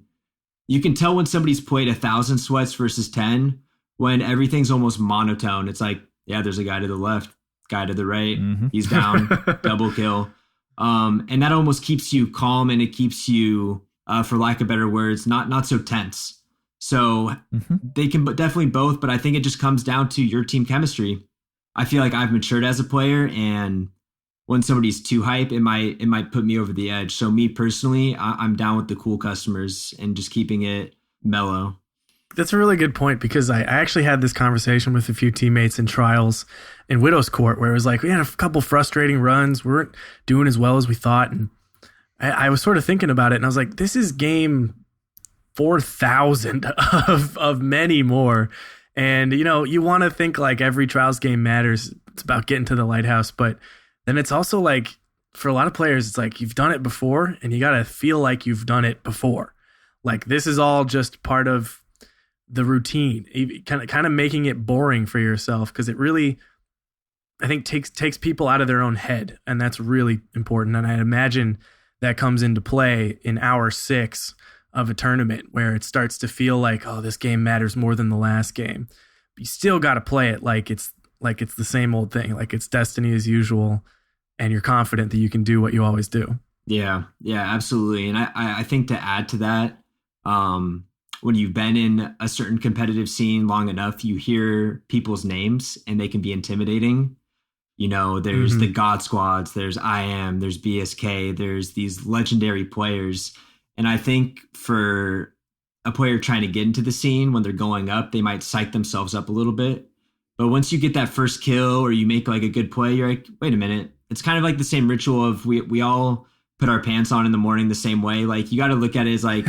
you can tell when somebody's played 1,000 sweats versus 10 when everything's almost monotone. It's like, yeah, there's a guy to the left, guy to the right. He's down, double kill. And that almost keeps you calm, and it keeps you, for lack of better words, not so tense. So they can definitely both, but I think it just comes down to your team chemistry. I feel like I've matured as a player, and when somebody's too hype, it might put me over the edge. So me personally, I'm down with the cool customers and just keeping it mellow. That's a really good point, because I actually had this conversation with a few teammates in trials in Widow's Court, where it was like, we had a couple frustrating runs. We weren't doing as well as we thought. And I was sort of thinking about it, and I was like, this is game 4,000 of many more. And, you want to think like every trials game matters. It's about getting to the lighthouse. But then it's also like, for a lot of players, it's like you've done it before, and you got to feel like you've done it before. Like this is all just part of the routine, kind of making it boring for yourself, because it really, I think, takes people out of their own head, and that's really important. And I imagine that comes into play in hour 6 of a tournament, where it starts to feel like, oh, this game matters more than the last game. But you still got to play it like it's the same old thing, like it's Destiny as usual, and you're confident that you can do what you always do. Yeah, absolutely. And I think to add to that, when you've been in a certain competitive scene long enough, you hear people's names and they can be intimidating. There's the God Squads, there's IM, there's BSK, there's these legendary players. And I think for a player trying to get into the scene, when they're going up, they might psych themselves up a little bit. But once you get that first kill or you make like a good play, you're like, wait a minute. It's kind of like the same ritual of we all put our pants on in the morning the same way. Like, you got to look at it as like,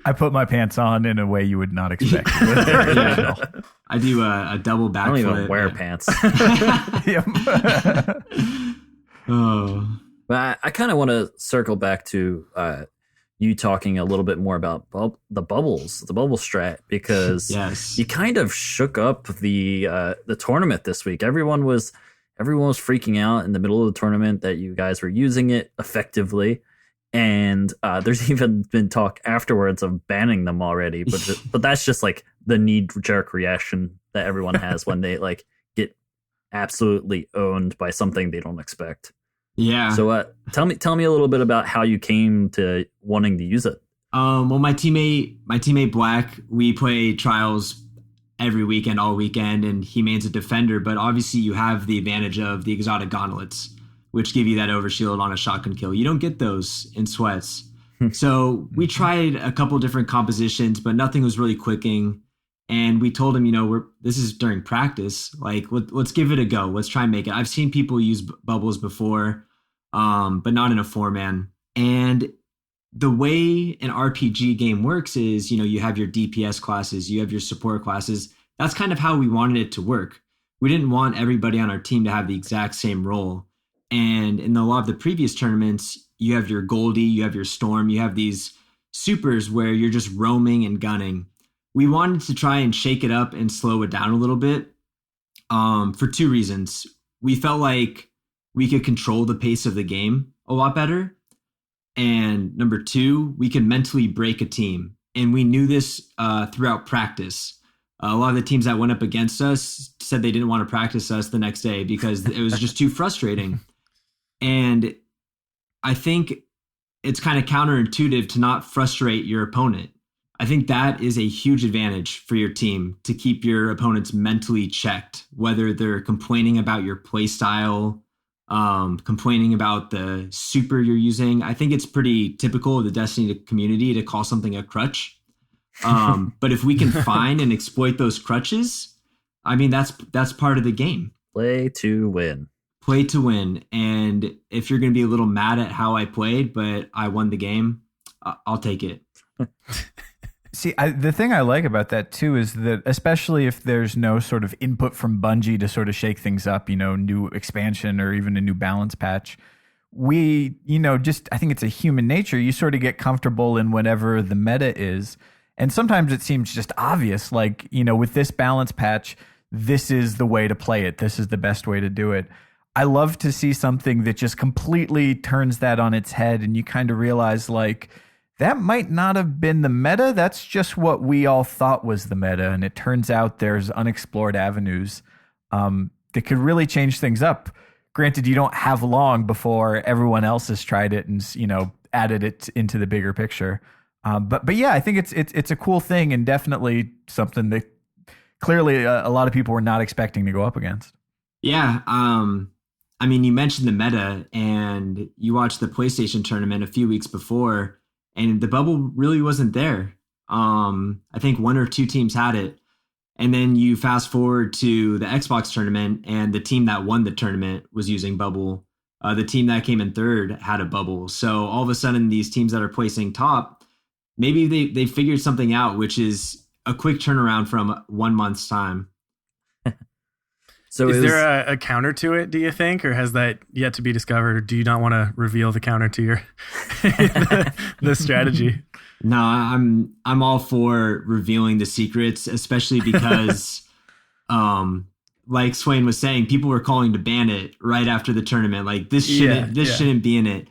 I put my pants on in a way you would not expect. Yeah. I do a double backflip. I don't even wear pants. Oh, But I kind of want to circle back to you talking a little bit more about the bubble strat, because yes, you kind of shook up the tournament this week. Everyone was freaking out in the middle of the tournament that you guys were using it effectively, and there's even been talk afterwards of banning them already. But that's just like the knee-jerk reaction that everyone has when they like get absolutely owned by something they don't expect. Yeah. So tell me a little bit about how you came to wanting to use it. Well, my teammate Black, we play trials every weekend, all weekend, and he main's a defender, but obviously you have the advantage of the exotic gauntlets, which give you that overshield on a shotgun kill. You don't get those in sweats. So we tried a couple different compositions, but nothing was really clicking. And we told him, this is during practice. Like, let's give it a go. Let's try and make it. I've seen people use bubbles before, but not in a 4-man. And the way an RPG game works is, you have your DPS classes, you have your support classes. That's kind of how we wanted it to work. We didn't want everybody on our team to have the exact same role. And in a lot of the previous tournaments, you have your Goldie, you have your Storm, you have these supers where you're just roaming and gunning. We wanted to try and shake it up and slow it down a little bit for 2 reasons. We felt like we could control the pace of the game a lot better. And number 2, we could mentally break a team. And we knew this throughout practice. A lot of the teams that went up against us said they didn't want to practice us the next day because it was just too frustrating. And I think it's kind of counterintuitive to not frustrate your opponent. I think that is a huge advantage for your team, to keep your opponents mentally checked, whether they're complaining about your play style, complaining about the super you're using. I think it's pretty typical of the Destiny community to call something a crutch. But if we can find and exploit those crutches, I mean, that's part of the game. Play to win. Play to win. And if you're going to be a little mad at how I played, but I won the game, I'll take it. See, the thing I like about that too is that, especially if there's no sort of input from Bungie to sort of shake things up, new expansion or even a new balance patch, we, I think it's a human nature. You sort of get comfortable in whatever the meta is. And sometimes it seems just obvious, like, with this balance patch, this is the way to play it. This is the best way to do it. I love to see something that just completely turns that on its head, and you kind of realize, like, that might not have been the meta. That's just what we all thought was the meta. And it turns out there's unexplored avenues that could really change things up. Granted, you don't have long before everyone else has tried it and, added it into the bigger picture. But yeah, I think it's a cool thing, and definitely something that clearly a lot of people were not expecting to go up against. Yeah. I mean, you mentioned the meta, and you watched the PlayStation tournament a few weeks before, and the bubble really wasn't there. I think 1 or 2 teams had it. And then you fast forward to the Xbox tournament, and the team that won the tournament was using bubble. The team that came in third had a bubble. So all of a sudden, these teams that are placing top, maybe they figured something out, which is a quick turnaround from 1 month's time. So is there a counter to it, do you think, or has that yet to be discovered, or do you not want to reveal the counter to your the strategy? No, I'm all for revealing the secrets, especially because like Swain was saying, people were calling to ban it right after the tournament. Like, this shouldn't be in it.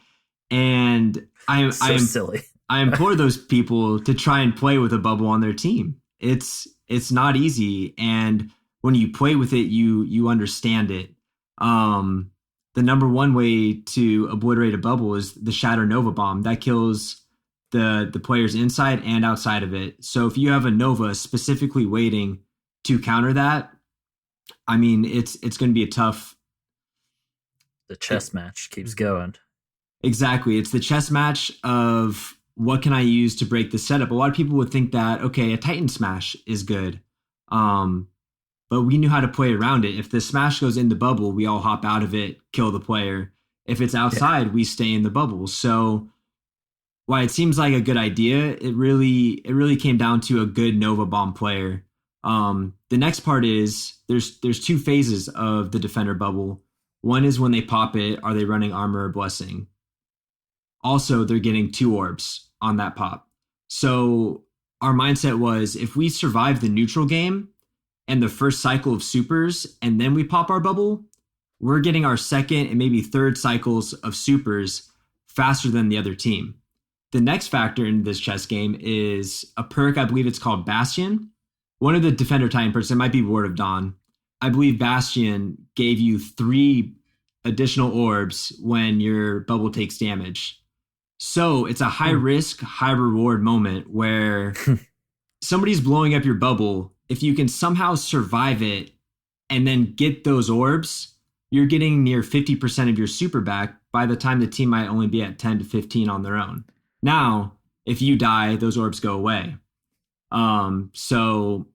And I am silly. I implore those people to try and play with a bubble on their team. It's not easy, and when you play with it, you understand it. The number one way to obliterate a bubble is the Shatter Nova Bomb. That kills the players inside and outside of it. So if you have a Nova specifically waiting to counter that, I mean, it's going to be a tough. The chess match keeps going. Exactly. It's the chess match of what can I use to break the setup. A lot of people would think that, okay, a Titan Smash is good. But we knew how to play around it. If the smash goes in the bubble, we all hop out of it, kill the player. If it's outside, we stay in the bubble. So while it seems like a good idea, it really came down to a good Nova Bomb player. The next part is there's 2 phases of the defender bubble. One is when they pop it, are they running armor or blessing? Also, they're getting 2 orbs on that pop. So our mindset was, if we survive the neutral game and the first cycle of supers, and then we pop our bubble, we're getting our second and maybe third cycles of supers faster than the other team. The next factor in this chess game is a perk, I believe it's called Bastion. One of the Defender Titan perks, it might be Ward of Dawn. I believe Bastion gave you 3 additional orbs when your bubble takes damage. So it's a high risk, high reward moment where somebody's blowing up your bubble. If you can somehow survive it and then get those orbs, you're getting near 50% of your super back by the time the team might only be at 10 to 15 on their own. Now, if you die, those orbs go away. So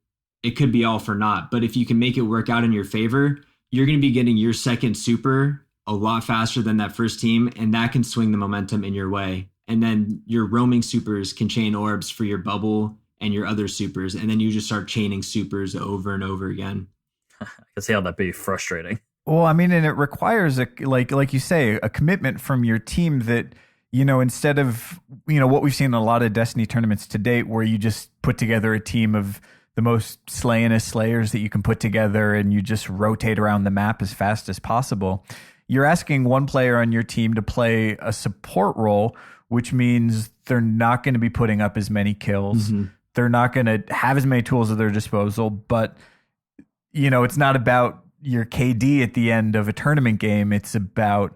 it could be all for naught. But if you can make it work out in your favor, you're going to be getting your second super a lot faster than that first team, and that can swing the momentum in your way. And then your roaming supers can chain orbs for your bubble and your other supers, and then you just start chaining supers over and over again. I can see how that'd be frustrating. Well, I mean, and it requires like you say, a commitment from your team that, instead of, what we've seen in a lot of Destiny tournaments to date, where you just put together a team of the most slayingest slayers that you can put together and you just rotate around the map as fast as possible. You're asking one player on your team to play a support role, which means they're not going to be putting up as many kills. Mm-hmm. They're not going to have as many tools at their disposal, but it's not about your KD at the end of a tournament game. It's about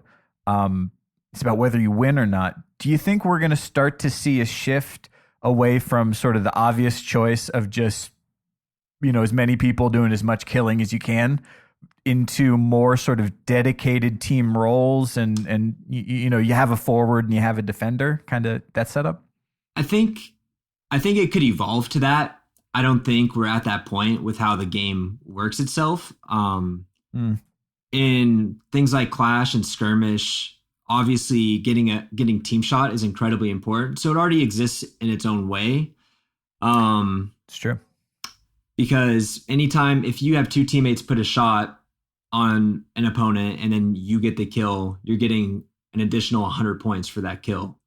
whether you win or not. Do you think we're going to start to see a shift away from sort of the obvious choice of just, as many people doing as much killing as you can, into more sort of dedicated team roles and you have a forward and you have a defender, kind of that setup? I think it could evolve to that. I don't think we're at that point with how the game works itself. In things like Clash and Skirmish, obviously getting team shot is incredibly important. So it already exists in its own way. It's true. Because anytime, if you have 2 teammates put a shot on an opponent and then you get the kill, you're getting an additional 100 points for that kill.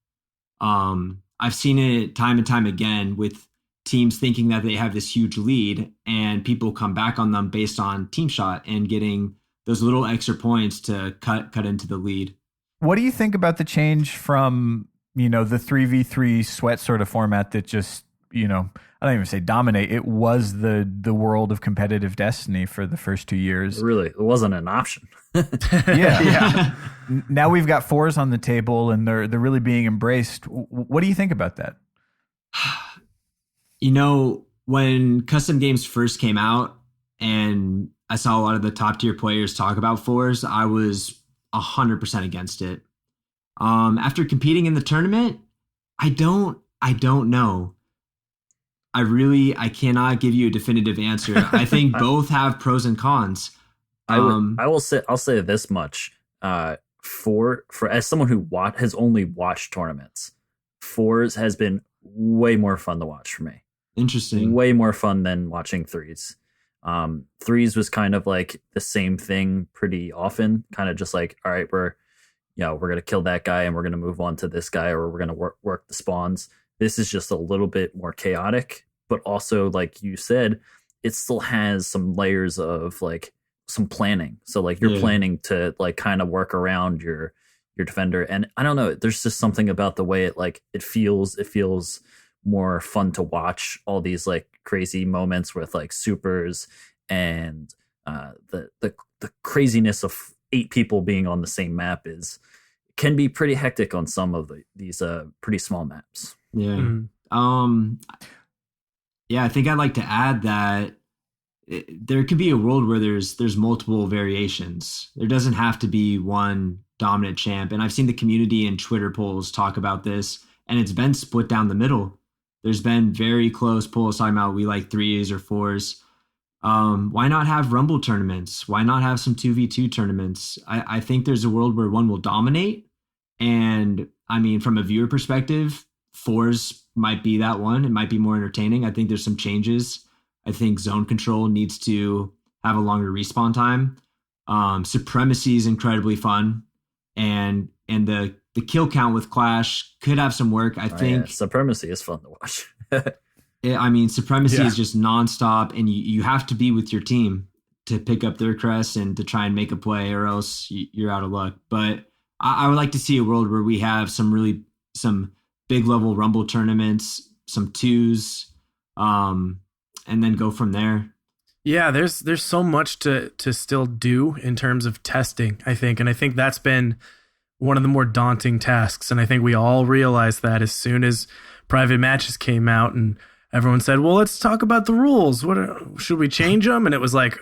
I've seen it time and time again with teams thinking that they have this huge lead and people come back on them based on team shot and getting those little extra points to cut into the lead. What do you think about the change from, the 3v3 sweat sort of format that just, I don't even say dominate. It was the world of competitive Destiny for the first 2 years. Really, it wasn't an option. Yeah. Now we've got fours on the table and they're really being embraced. What do you think about that? When custom games first came out and I saw a lot of the top tier players talk about fours, I was 100% against it. After competing in the tournament, I don't know. I cannot give you a definitive answer. I think both have pros and cons. I'll say this much. For as someone who has only watched tournaments, fours has been way more fun to watch for me. Interesting. Way more fun than watching threes. Threes was kind of like the same thing pretty often, kind of just like, all right, we're going to kill that guy and we're going to move on to this guy, or we're going to work the spawns. This is just a little bit more chaotic, but also, like you said, it still has some layers of like some planning. So like you're planning to like kind of work around your defender. And I don't know, there's just something about the way it feels more fun to watch all these like crazy moments with like supers and the craziness of 8 people being on the same map can be pretty hectic on some of these pretty small maps. Yeah. Mm-hmm. I think I'd like to add that there could be a world where there's multiple variations. There doesn't have to be one dominant champ. And I've seen the community and Twitter polls talk about this, and it's been split down the middle. There's been very close polls talking about we like threes or fours. Why not have Rumble tournaments? Why not have some 2v2 tournaments? I think there's a world where one will dominate. And I mean, from a viewer perspective, fours might be that one. It might be more entertaining. I think there's some changes. I think zone control needs to have a longer respawn time. Supremacy is incredibly fun. And the kill count with Clash could have some work. I think Supremacy is fun to watch. Supremacy is just nonstop, and you have to be with your team to pick up their crests and to try and make a play, or else you're out of luck. But I would like to see a world where we have some big level Rumble tournaments, some twos, and then go from there. Yeah, there's so much to still do in terms of testing, I think. And I think that's been one of the more daunting tasks. And I think we all realized that as soon as private matches came out and everyone said, well, let's talk about the rules. Should we change them? And it was like,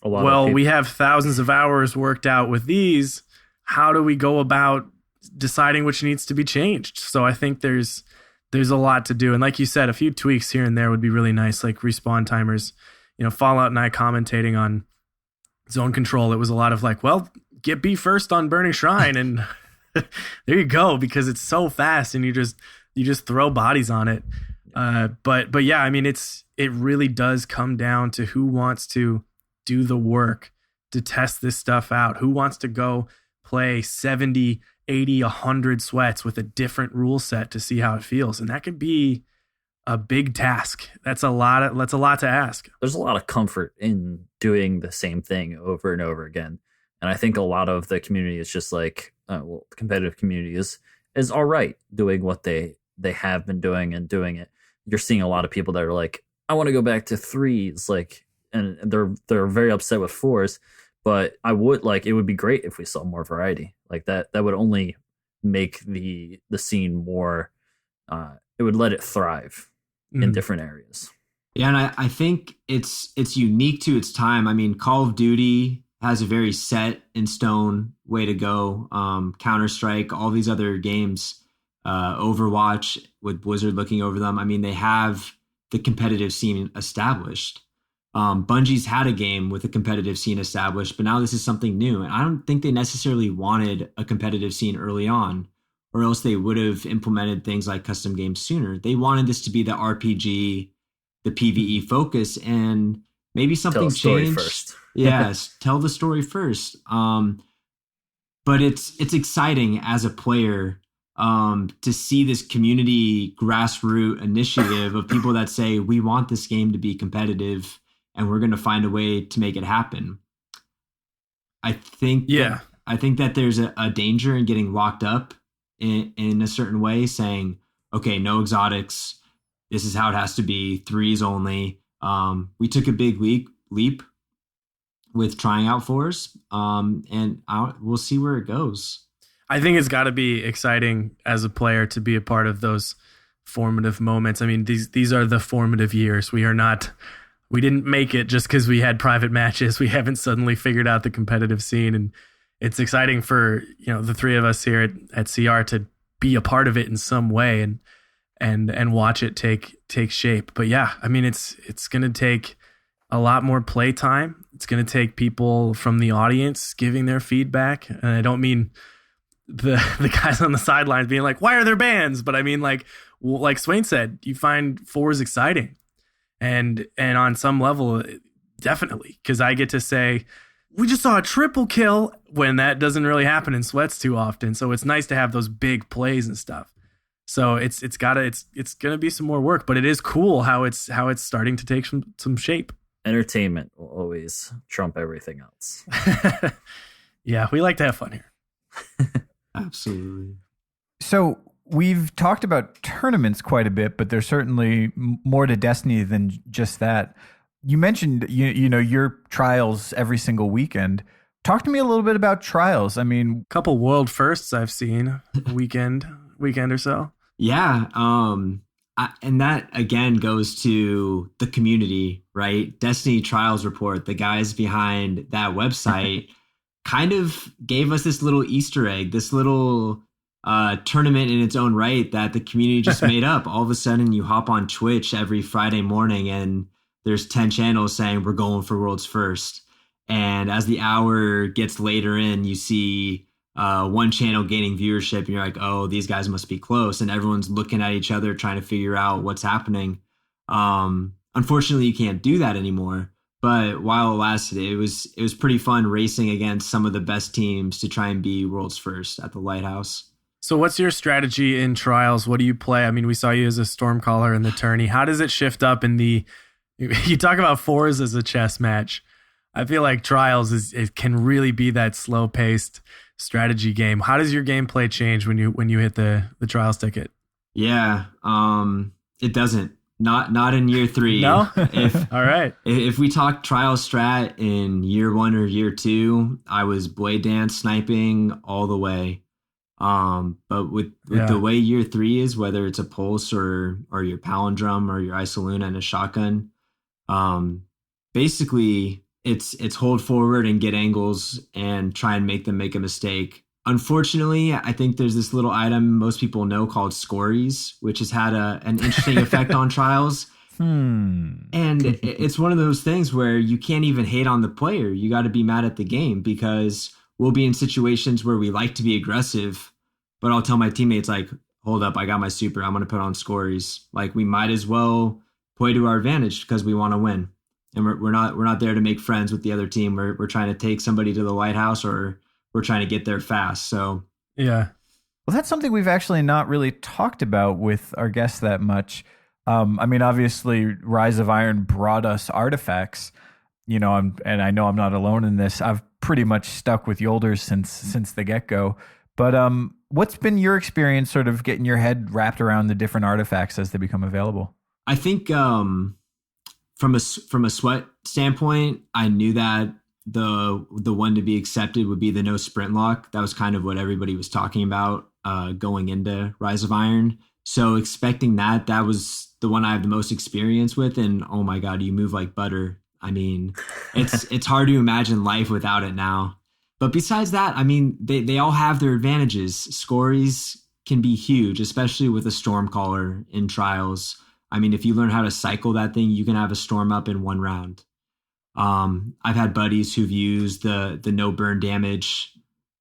well, we have thousands of hours worked out with these. How do we go about deciding which needs to be changed? So I think there's a lot to do. And like you said, a few tweaks here and there would be really nice, like respawn timers. Fallout and I commentating on zone control, it was a lot of like, well, get B first on Burning Shrine, and there you go, because it's so fast and you just throw bodies on it. But yeah, I mean, it really does come down to who wants to do the work to test this stuff out, who wants to go play 70, 80, 100 sweats with a different rule set to see how it feels. And that could be a big task. That's a lot to ask. There's a lot of comfort in doing the same thing over and over again. And I think a lot of the community is just like, the competitive community is all right doing what they have been doing and doing it. You're seeing a lot of people that are like, I want to go back to threes, like, and they're very upset with fours. But it would be great if we saw more variety like that. That would only make the scene more. It would let it thrive in different areas. Yeah, and I think it's unique to its time. I mean, Call of Duty has a very set in stone way to go. Counter-Strike, all these other games, Overwatch with Blizzard looking over them. I mean, they have the competitive scene established. Bungie's had a game with a competitive scene established, but now this is something new. And I don't think they necessarily wanted a competitive scene early on, or else they would have implemented things like custom games sooner. They wanted this to be the RPG, the PvE focus, and maybe something changed. First. Yes, tell the story first. But but it's exciting as a player to see this community grassroots initiative of people that say we want this game to be competitive and we're going to find a way to make it happen. I think that there's a danger in getting locked up in a certain way, saying, okay, no exotics. This is how it has to be. 3s only. We took a big leap with trying out 4s, and we'll see where it goes. I think it's got to be exciting as a player to be a part of those formative moments. I mean, these are the formative years. We didn't make it just because we had private matches. We haven't suddenly figured out the competitive scene, and it's exciting for the three of us here at CR to be a part of it in some way and watch it take shape. But yeah, I mean, it's going to take a lot more play time. It's going to take people from the audience giving their feedback, and I don't mean the guys on the sidelines being like, why are there bans? But I mean, like Swain said, you find 4s exciting. And on some level, definitely, because I get to say, we just saw a triple kill when that doesn't really happen in sweats too often. So it's nice to have those big plays and stuff. So it's gonna be some more work, but it is cool how it's starting to take some shape. Entertainment will always trump everything else. Yeah, we like to have fun here. Absolutely. So we've talked about tournaments quite a bit, but there's certainly more to Destiny than just that. You mentioned your trials every single weekend. Talk to me a little bit about trials. I mean, a couple world firsts I've seen weekend or so. Yeah. And that again goes to the community, right? Destiny Trials Report, the guys behind that website kind of gave us this little Easter egg, this little tournament in its own right that the community just made up. All of a sudden you hop on Twitch every Friday morning and there's 10 channels saying we're going for world's first. And as the hour gets later in, you see one channel gaining viewership and you're like, oh, these guys must be close. And everyone's looking at each other, trying to figure out what's happening. Unfortunately, you can't do that anymore. But while it lasted, it was pretty fun racing against some of the best teams to try and be world's first at the Lighthouse. So what's your strategy in trials? What do you play? I mean, we saw you as a Stormcaller in the tourney. How does it shift up in you talk about 4s as a chess match. I feel like trials it can really be that slow paced strategy game. How does your gameplay change when you hit the trials ticket? Yeah. It doesn't. Not in year 3. No? All right. If we talk trial strat in year 1 or year 2, I was blade dance sniping all the way. But with the way year 3 is, whether it's a pulse or your palindrome or your isoluna and a shotgun, basically it's hold forward and get angles and try and make them make a mistake. Unfortunately, I think there's this little item most people know called scories, which has had an interesting effect on trials. And it's one of those things where you can't even hate on the player. You got to be mad at the game, because we'll be in situations where we like to be aggressive, but I'll tell my teammates, like, hold up, I got my super, I'm going to put on scories. Like, we might as well play to our advantage because we want to win. And we're not there to make friends with the other team. We're trying to take somebody to the Lighthouse, or we're trying to get there fast. So yeah. Well, that's something we've actually not really talked about with our guests that much. I mean, obviously, Rise of Iron brought us artifacts, and I know I'm not alone in this. I've pretty much stuck with Yolders since the get-go. But what's been your experience sort of getting your head wrapped around the different artifacts as they become available? I think from a sweat standpoint, I knew that the one to be accepted would be the no sprint lock. That was kind of what everybody was talking about going into Rise of Iron. So expecting that was the one I have the most experience with. And oh my God, you move like butter. I mean, it's hard to imagine life without it now. But besides that, I mean, they all have their advantages. Scories can be huge, especially with a Stormcaller in trials. I mean, if you learn how to cycle that thing, you can have a storm up in 1 round. I've had buddies who've used the no burn damage.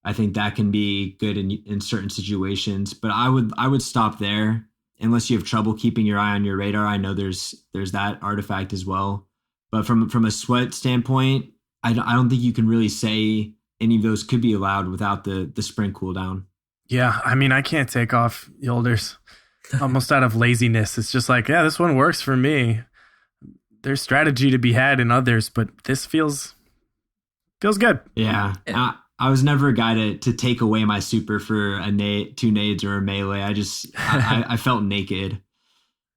I think that can be good in certain situations, but I would stop there unless you have trouble keeping your eye on your radar. I know there's that artifact as well, but from a sweat standpoint, I don't think you can really say any of those could be allowed without the sprint cooldown. Yeah, I mean, I can't take off Yolders almost out of laziness. It's just like, yeah, this one works for me. There's strategy to be had in others, but this feels good. Yeah. I was never a guy to take away my super for a two nades or a melee. I felt naked.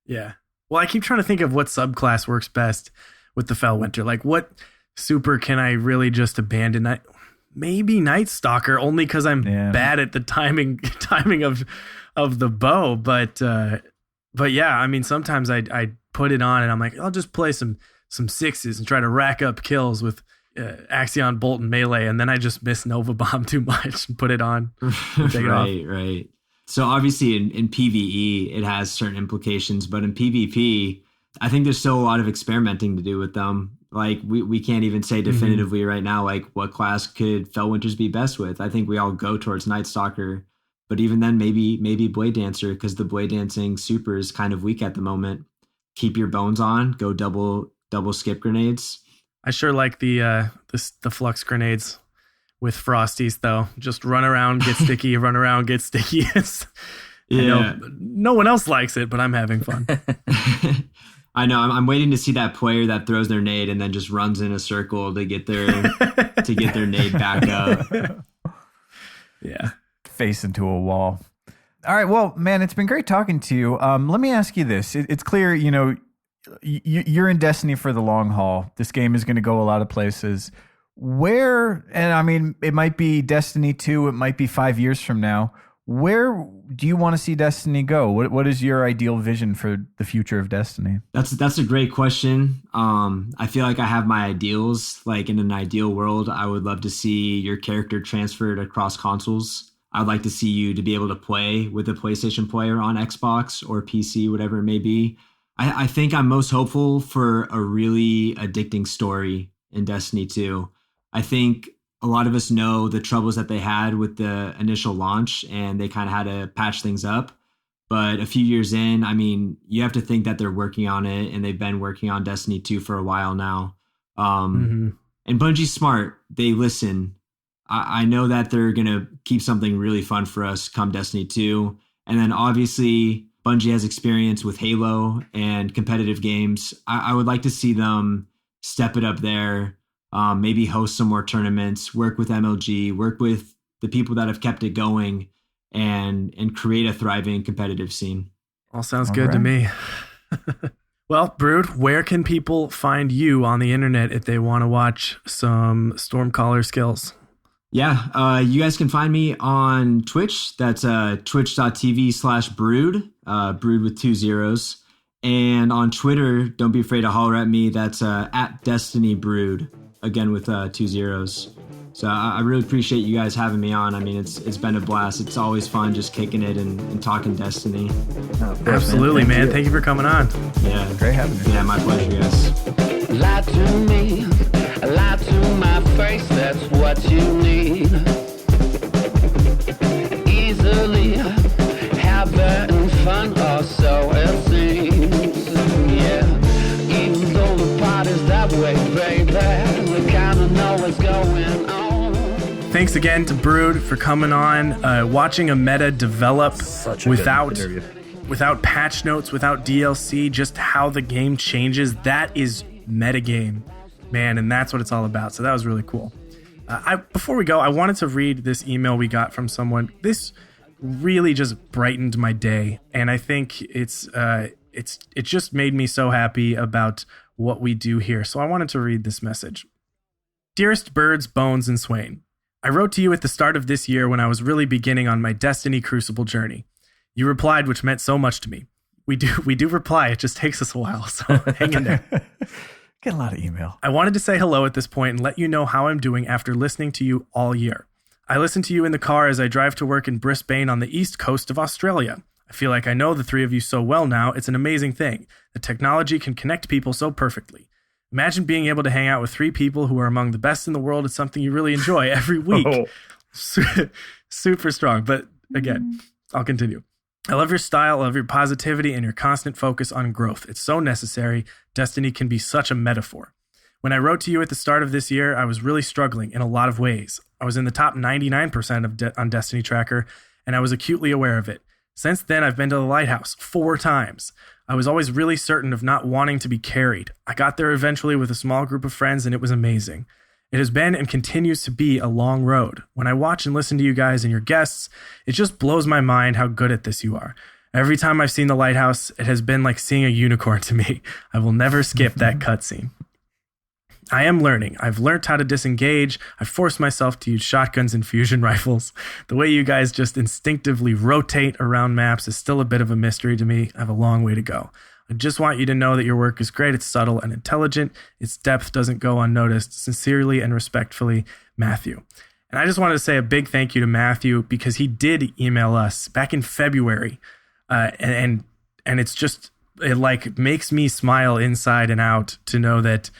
Yeah. Well, I keep trying to think of what subclass works best with the Fellwinter. Like, what super can I really just abandon? Maybe Night Stalker, only because I'm bad at the timing of the bow. But yeah, I mean, sometimes I put it on and I'm like, I'll just play some sixes and try to rack up kills with Axion Bolt and melee, and then I just miss Nova Bomb too much and put it on. And take it off. Right. So obviously in PvE it has certain implications, but in PvP, I think there's still a lot of experimenting to do with them. Like we can't even say definitively right now, like what class could Fellwinters be best with. I think we all go towards Night Stalker, but even then maybe Blade Dancer, because the Blade Dancing super is kind of weak at the moment. Keep your bones on, go double skip grenades. I sure like the flux grenades with Frosties though. Just run around, get sticky, run around, get sticky. Yeah. No one else likes it, but I'm having fun. I know. I'm waiting to see that player that throws their nade and then just runs in a circle to get their nade back up. Yeah. Face into a wall. All right. Well, man, it's been great talking to you. Let me ask you this. It's clear, you're in Destiny for the long haul. This game is going to go a lot of places. Where, and I mean, it might be Destiny 2, it might be 5 years from now. Where do you want to see Destiny go? What is your ideal vision for the future of Destiny? That's a great question. I feel like I have my ideals. Like in an ideal world, I would love to see your character transferred across consoles. I'd like to see you to be able to play with a PlayStation player on Xbox or PC, whatever it may be. I think I'm most hopeful for a really addicting story in Destiny 2. I think a lot of us know the troubles that they had with the initial launch, and they kind of had to patch things up. But a few years in, I mean, you have to think that they're working on it, and they've been working on Destiny 2 for a while now. And Bungie's smart. They listen. I know that they're going to keep something really fun for us come Destiny 2. And then obviously Bungie has experience with Halo and competitive games. I would like to see them step it up there. Maybe host some more tournaments, work with MLG, work with the people that have kept it going, and create a thriving competitive scene. All sounds good to me. Well, Brood, where can people find you on the internet if they want to watch some Stormcaller skills? Yeah, you guys can find me on Twitch. That's twitch.tv/brood, brood with 2 zeros. And on Twitter, don't be afraid to holler at me. That's at Destiny Brood, again with 2 zeros. So I really appreciate you guys having me on. I mean, it's been a blast. It's always fun just kicking it and talking Destiny. Absolutely, man. Thank you for coming on. Yeah, great having you. Yeah, my pleasure, guys. Lie to me, lie to my face, that's what you need. Easily having fun, or so it seems. Yeah, even though the party's that way, baby, we kinda know what's going on. Thanks again to Brood for coming on. Watching a meta develop without patch notes, without DLC, just how the game changes, that is metagame, man, and that's what it's all about. So that was really cool. Before we go, I wanted to read this email we got from someone. This really just brightened my day, and I think it just made me so happy about what we do here. So I wanted to read this message. Dearest Birds, Bones, and Swain, I wrote to you at the start of this year when I was really beginning on my Destiny Crucible journey. You replied, which meant so much to me. We do reply. It just takes us a while, so hang in there. Get a lot of email. I wanted to say hello at this point and let you know how I'm doing after listening to you all year. I listen to you in the car as I drive to work in Brisbane on the east coast of Australia. I feel like I know the three of you so well now. It's an amazing thing. The technology can connect people so perfectly. Imagine being able to hang out with three people who are among the best in the world. It's something you really enjoy every week. Super strong. But again, I'll continue. I love your style, I love your positivity, and your constant focus on growth. It's so necessary. Destiny can be such a metaphor. When I wrote to you at the start of this year, I was really struggling in a lot of ways. I was in the top 99% on Destiny Tracker, and I was acutely aware of it. Since then, I've been to the lighthouse 4 times. I was always really certain of not wanting to be carried. I got there eventually with a small group of friends, and it was amazing. It has been and continues to be a long road. When I watch and listen to you guys and your guests, it just blows my mind how good at this you are. Every time I've seen the lighthouse, it has been like seeing a unicorn to me. I will never skip that cutscene. I am learning. I've learned how to disengage. I've forced myself to use shotguns and fusion rifles. The way you guys just instinctively rotate around maps is still a bit of a mystery to me. I have a long way to go. I just want you to know that your work is great. It's subtle and intelligent. Its depth doesn't go unnoticed. Sincerely and respectfully, Matthew. And I just wanted to say a big thank you to Matthew because he did email us back in February. And it's just, it like makes me smile inside and out to know that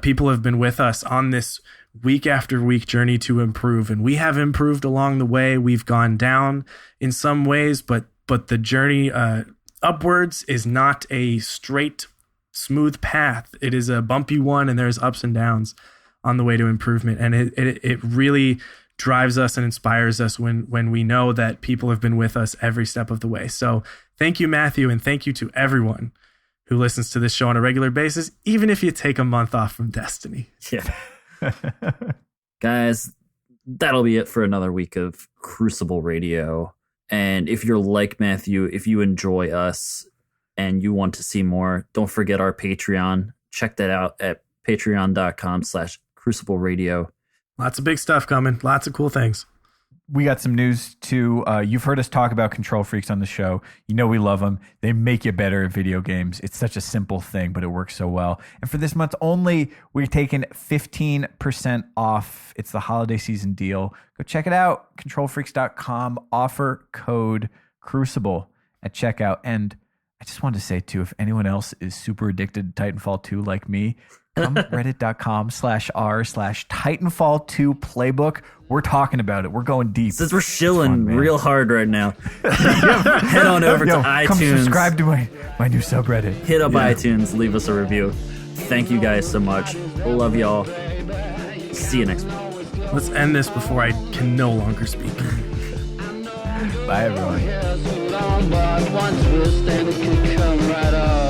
people have been with us on this week after week journey to improve. And we have improved along the way. We've gone down in some ways, but the journey upwards is not a straight, smooth path. It is a bumpy one, and there's ups and downs on the way to improvement. And it really drives us and inspires us when we know that people have been with us every step of the way. So thank you, Matthew, and thank you to everyone who listens to this show on a regular basis, even if you take a month off from Destiny. Yeah. Guys, that'll be it for another week of Crucible Radio. And if you're like Matthew, if you enjoy us and you want to see more, don't forget our Patreon. Check that out at patreon.com/Crucible Radio. Lots of big stuff coming. Lots of cool things. We got some news too. You've heard us talk about Control Freaks on the show. You know we love them. They make you better at video games. It's such a simple thing, but it works so well. And for this month only, we're taking 15% off. It's the holiday season deal. Go check it out. ControlFreaks.com. Offer code Crucible at checkout. And I just wanted to say too, if anyone else is super addicted to Titanfall 2 like me, come reddit.com/r/Titanfall2 playbook. We're talking about it. We're going deep. Since we're shilling real hard right now, head on over to iTunes. Come subscribe to my new subreddit. Hit up iTunes. Leave us a review. Thank you guys so much. Love y'all. See you next week. Let's end this before I can no longer speak. Bye, everyone. But once we're standing, could come right up.